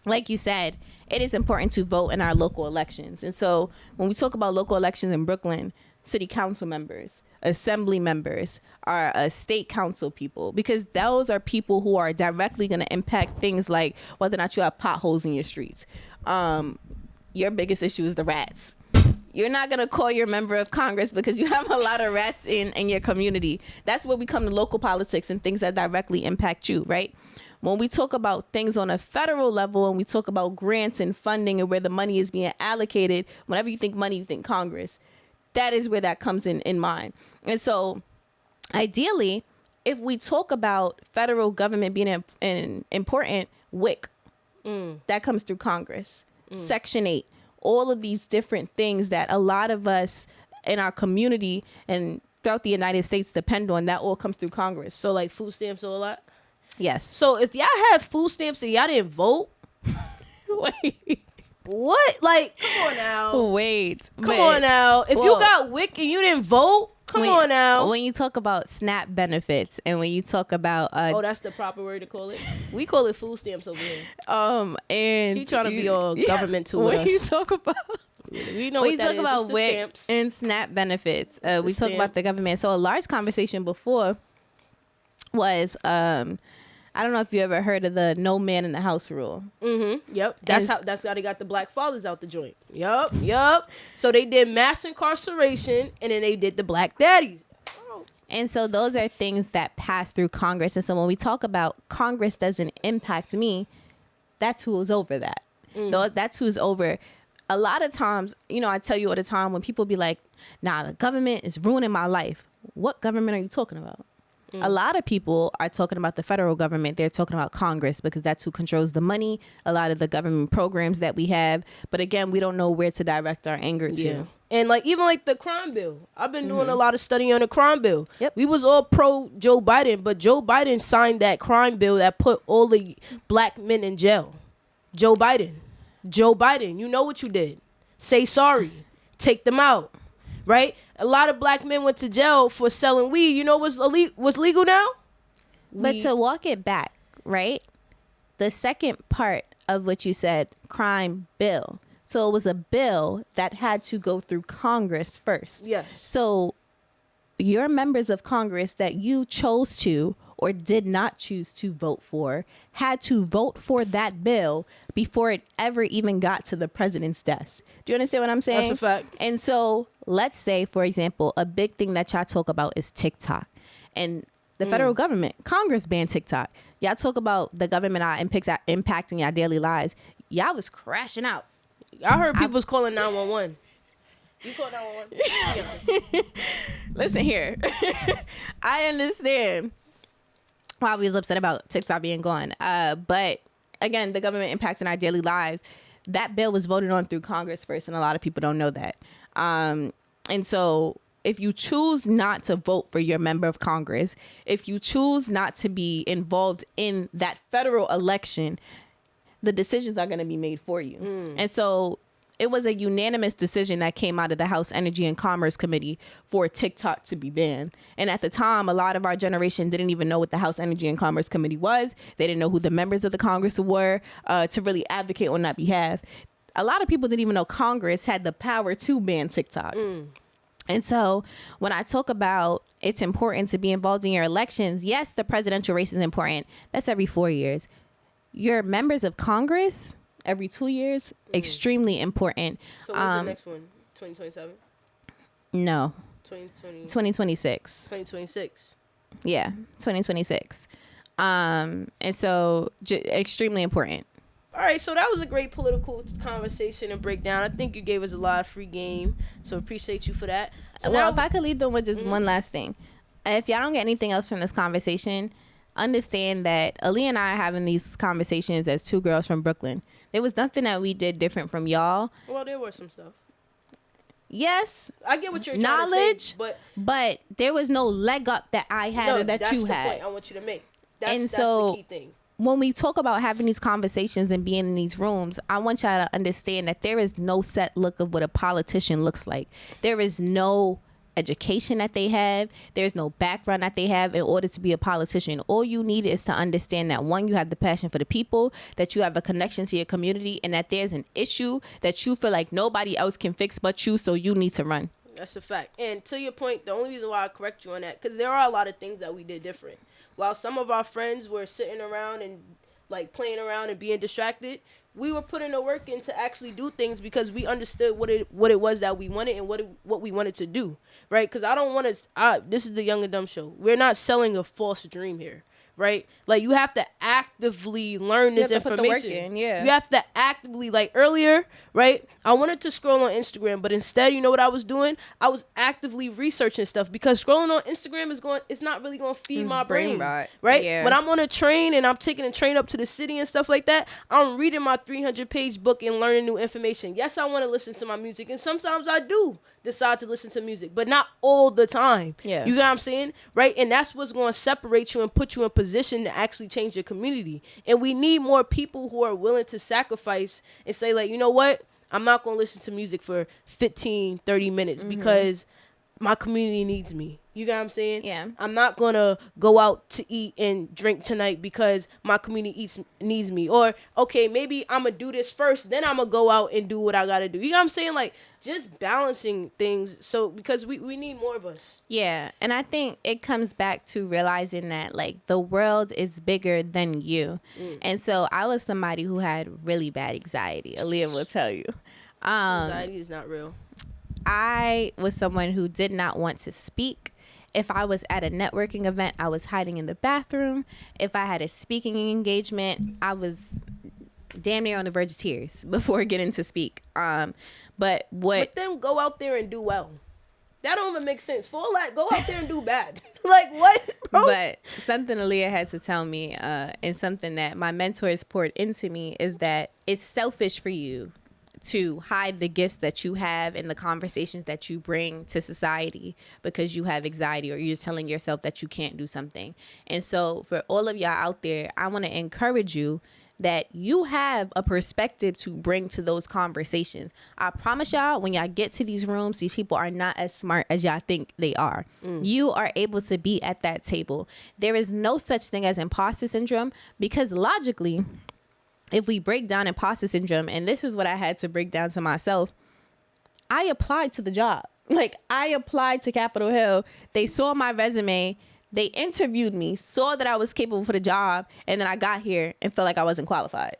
like you said, it is important to vote in our local elections. And so when we talk about local elections in Brooklyn, city council members, assembly members, our state council people, because those are people who are directly going to impact things like whether or not you have potholes in your streets. Your biggest issue is the rats. You're not going to call your member of Congress because you have a lot of rats in your community. That's where we come to local politics and things that directly impact you, right? When we talk about things on a federal level and we talk about grants and funding and where the money is being allocated, whenever you think money, you think Congress. That is where that comes in mind. And so ideally, if we talk about federal government being important, WIC, that comes through Congress, Section 8, all of these different things that a lot of us in our community and throughout the United States depend on, that all comes through Congress. So like food stamps or a lot? Yes. So if y'all had food stamps and y'all didn't vote, Wait. what? Like, come on now. Wait. Come on now. If you got WIC and you didn't vote, come on now. When you talk about SNAP benefits and when you talk about oh, that's the proper word to call it. We call it food stamps over here. and She trying to be all government to when us. you talk about We know when what you that talk is. about It's the WIC stamps. and SNAP benefits, we talk stamp. about the government. So a large conversation before was I don't know if you ever heard of the no man in the house rule. Mm-hmm. Yep. That's how they got the black fathers out the joint. Yup. So they did mass incarceration and then they did the black daddies. And so those are things that pass through Congress. And so when we talk about Congress doesn't impact me, that's who's over that. That's who's over. A lot of times, I tell you all the time when people be like, nah, the government is ruining my life. What government are you talking about? A lot of people are talking about the federal government. They're talking about Congress because that's who controls the money, a lot of the government programs that we have. But again, we don't know where to direct our anger to. Yeah. And even the crime bill. I've been doing a lot of studying on the crime bill. Yep. We was all pro Joe Biden, but Joe Biden signed that crime bill that put all the black men in jail. Joe Biden, you know what you did. Say sorry. Take them out. Right? A lot of black men went to jail for selling weed. You know what's legal now? But to walk it back, right? The second part of what you said, crime bill. So it was a bill that had to go through Congress first. Yes. So your members of Congress that you chose to or did not choose to vote for had to vote for that bill before it ever even got to the president's desk. Do you understand what I'm saying? That's a fact. And so let's say, for example, a big thing that y'all talk about is TikTok. And the federal government, Congress banned TikTok. Y'all talk about the government impacting your daily lives. Y'all was crashing out. I heard people's calling 911. You call 911? Listen here. I understand why we was upset about TikTok being gone. But again, the government impacting our daily lives. That bill was voted on through Congress first, and a lot of people don't know that. And so if you choose not to vote for your member of Congress, if you choose not to be involved in that federal election, the decisions are going to be made for you. And so it was a unanimous decision that came out of the House Energy and Commerce Committee for TikTok to be banned. And at the time, a lot of our generation didn't even know what the House Energy and Commerce Committee was. They didn't know who the members of the Congress were to really advocate on that behalf. A lot of people didn't even know Congress had the power to ban TikTok. And so when I talk about it's important to be involved in your elections, yes, the presidential race is important. That's every 4 years. Your members of Congress, every 2 years, extremely important. So what's the next one? 2027? No. 2020? 2026. 2026. Yeah, 2026. And so extremely important. All right, so that was a great political conversation and breakdown. I think you gave us a lot of free game, so appreciate you for that. So well, now, if I could leave them with just one last thing. If y'all don't get anything else from this conversation, understand that Ali and I are having these conversations as two girls from Brooklyn. There was nothing that we did different from y'all. Well, there was some stuff. Yes. I get what you're knowledge, trying to say, but there was no leg up that I had or that you had. That's the point I want you to make. That's so the key thing. When we talk about having these conversations and being in these rooms, I want y'all to understand that there is no set look of what a politician looks like. There is no education that they have. There's no background that they have in order to be a politician. All you need is to understand that, one, you have the passion for the people, that you have a connection to your community, and that there's an issue that you feel like nobody else can fix but you, so you need to run. That's a fact. And to your point, the only reason why I correct you on that, because there are a lot of things that we did different. While some of our friends were sitting around and like playing around and being distracted, we were putting the work in to actually do things because we understood what it was that we wanted and what we wanted to do, right? Because I don't want to. This is the Young and Dumb Show. We're not selling a false dream here. Right? Like, you have to actively learn this information. Put the work in, yeah. You have to actively, like earlier, right? I wanted to scroll on Instagram, but instead, you know what I was doing? I was actively researching stuff because scrolling on Instagram it's not really going to feed my brain. Right? Yeah. When I'm on a train and I'm taking a train up to the city and stuff like that, I'm reading my 300-page book and learning new information. Yes, I want to listen to my music, and sometimes I do decide to listen to music, but not all the time. Yeah. You know what I'm saying? Right? And that's what's going to separate you and put you in position to actually change your community. And we need more people who are willing to sacrifice and say, like, you know what? I'm not going to listen to music for 15, 30 minutes because my community needs me. You know what I'm saying? Yeah. I'm not going to go out to eat and drink tonight because my community needs me. Or, okay, maybe I'm going to do this first, then I'm going to go out and do what I got to do. You know what I'm saying? Like, just balancing things. So, because we need more of us. Yeah. And I think it comes back to realizing that, like, the world is bigger than you. And so I was somebody who had really bad anxiety. Aaliyah will tell you. Anxiety is not real. I was someone who did not want to speak. If I was at a networking event, I was hiding in the bathroom. If I had a speaking engagement, I was damn near on the verge of tears before getting to speak. But then go out there and do well. That don't even make sense. For all that, go out there and do bad. Like, what, bro? But something Aaliyah had to tell me, and something that my mentors poured into me, is that it's selfish for you to hide the gifts that you have and the conversations that you bring to society because you have anxiety or you're telling yourself that you can't do something. And so for all of y'all out there, I want to encourage you that you have a perspective to bring to those conversations. I promise y'all, when y'all get to these rooms, these people are not as smart as y'all think they are. You are able to be at that table. There is no such thing as imposter syndrome because logically, if we break down imposter syndrome, and this is what I had to break down to myself, I applied to the job. Like, I applied to Capitol Hill. They saw my resume. They interviewed me, saw that I was capable for the job, and then I got here and felt like I wasn't qualified.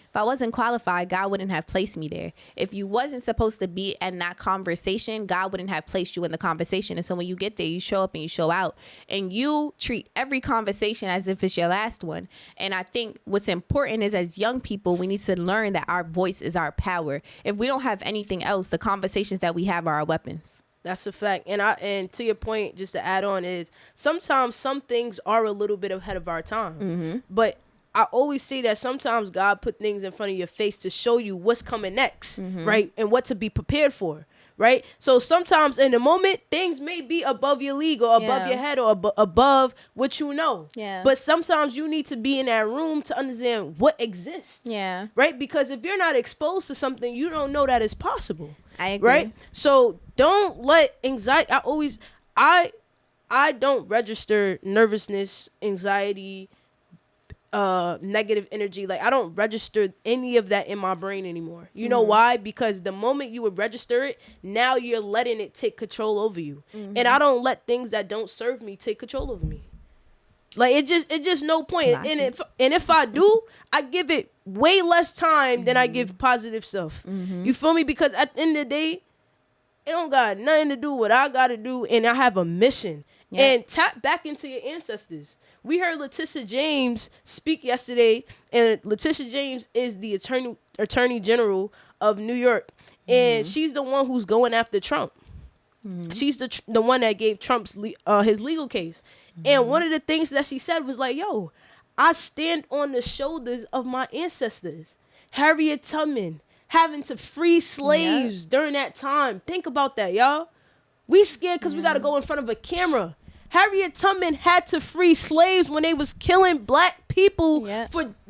If I wasn't qualified, God wouldn't have placed me there. If you wasn't supposed to be in that conversation, God wouldn't have placed you in the conversation. And so when you get there, you show up and you show out. And you treat every conversation as if it's your last one. And I think what's important is, as young people, we need to learn that our voice is our power. If we don't have anything else, the conversations that we have are our weapons. That's a fact. And to your point, just to add on, is sometimes some things are a little bit ahead of our time. But I always say that sometimes God put things in front of your face to show you what's coming next, right? And what to be prepared for, right? So sometimes in the moment, things may be above your league or above your head or above what you know. Yeah. But sometimes you need to be in that room to understand what exists. Yeah. Right? Because if you're not exposed to something, you don't know that it's possible. I agree. Right? So don't let anxiety, I don't register nervousness, anxiety, negative energy. Like, I don't register any of that in my brain anymore. You know why? Because the moment you would register it, now you're letting it take control over you. And I don't let things that don't serve me take control over me. Like, it just no point. And if I do, I give it way less time than I give positive stuff. You feel me? Because at the end of the day, it don't got nothing to do with what I got to do, and I have a mission. Yep. And tap back into your ancestors. We heard Letitia James speak yesterday, and Letitia James is the attorney general of New York, and she's the one who's going after Trump. She's the one that gave Trump's his legal case. And one of the things that she said was like, yo, I stand on the shoulders of my ancestors. Harriet Tubman having to free slaves during that time. Think about that, y'all. We scared because we got to go in front of a camera. Harriet Tubman had to free slaves when they was killing black people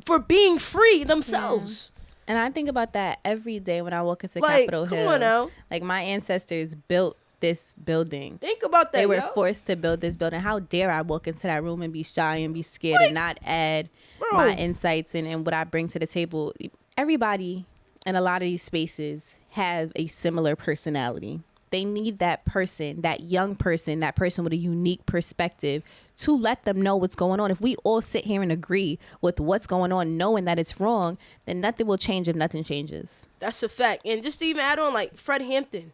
for being free themselves. And I think about that every day when I walk into Like, Capitol Hill. come on now. Like, my ancestors built this building. Think about that. They were forced to build this building. How dare I walk into that room and be shy and be scared and not add my insights and what I bring to the table? Everybody in a lot of these spaces have a similar personality. They need that person, that young person, that person with a unique perspective to let them know what's going on. If we all sit here and agree with what's going on, knowing that it's wrong, then nothing will change if nothing changes. That's a fact. And just to even add on, like Fred Hampton.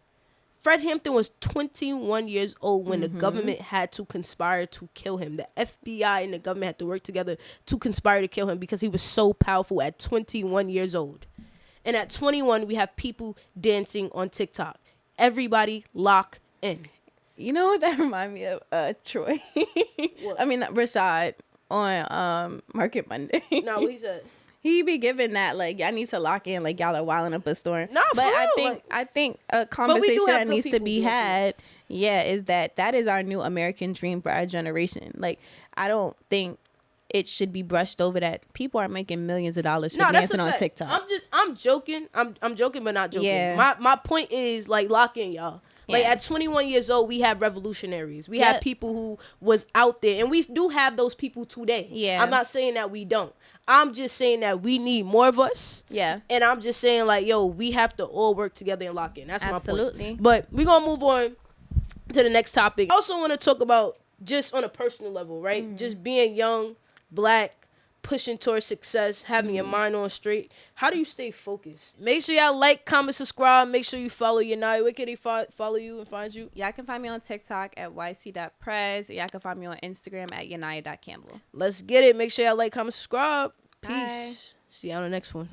Fred Hampton was 21 years old when the government had to conspire to kill him. The FBI and the government had to work together to conspire to kill him because he was so powerful at 21 years old. And at 21, we have people dancing on TikTok. Everybody lock in. You know what that remind me of? Troy. I mean, Rashad on Market Monday. No, what he said? He be giving that, like, y'all need to lock in, like, y'all are wilding up a storm. No, but real, I think a conversation that needs to be had, is that is our new American dream for our generation. Like, I don't think it should be brushed over that people are making millions of dollars for dancing on TikTok. I'm joking. I'm joking, but not joking. Yeah. My point is, like, lock in, y'all. Like, at 21 years old, we have revolutionaries. We have people who was out there. And we do have those people today. Yeah. I'm not saying that we don't. I'm just saying that we need more of us. Yeah. And I'm just saying, like, yo, we have to all work together and lock in. That's Absolutely. my point. But we're going to move on to the next topic. I also want to talk about just on a personal level, right? Just being young, black, pushing towards success, having your mind on straight. How do you stay focused? Make sure y'all like, comment, subscribe. Make sure you follow Yania. Where can they follow you and find you? Y'all can find me on TikTok at yc.prez. Y'all can find me on Instagram at Yania Campbell. Let's get it. Make sure y'all like, comment, subscribe. Peace. Bye. See you on the next one.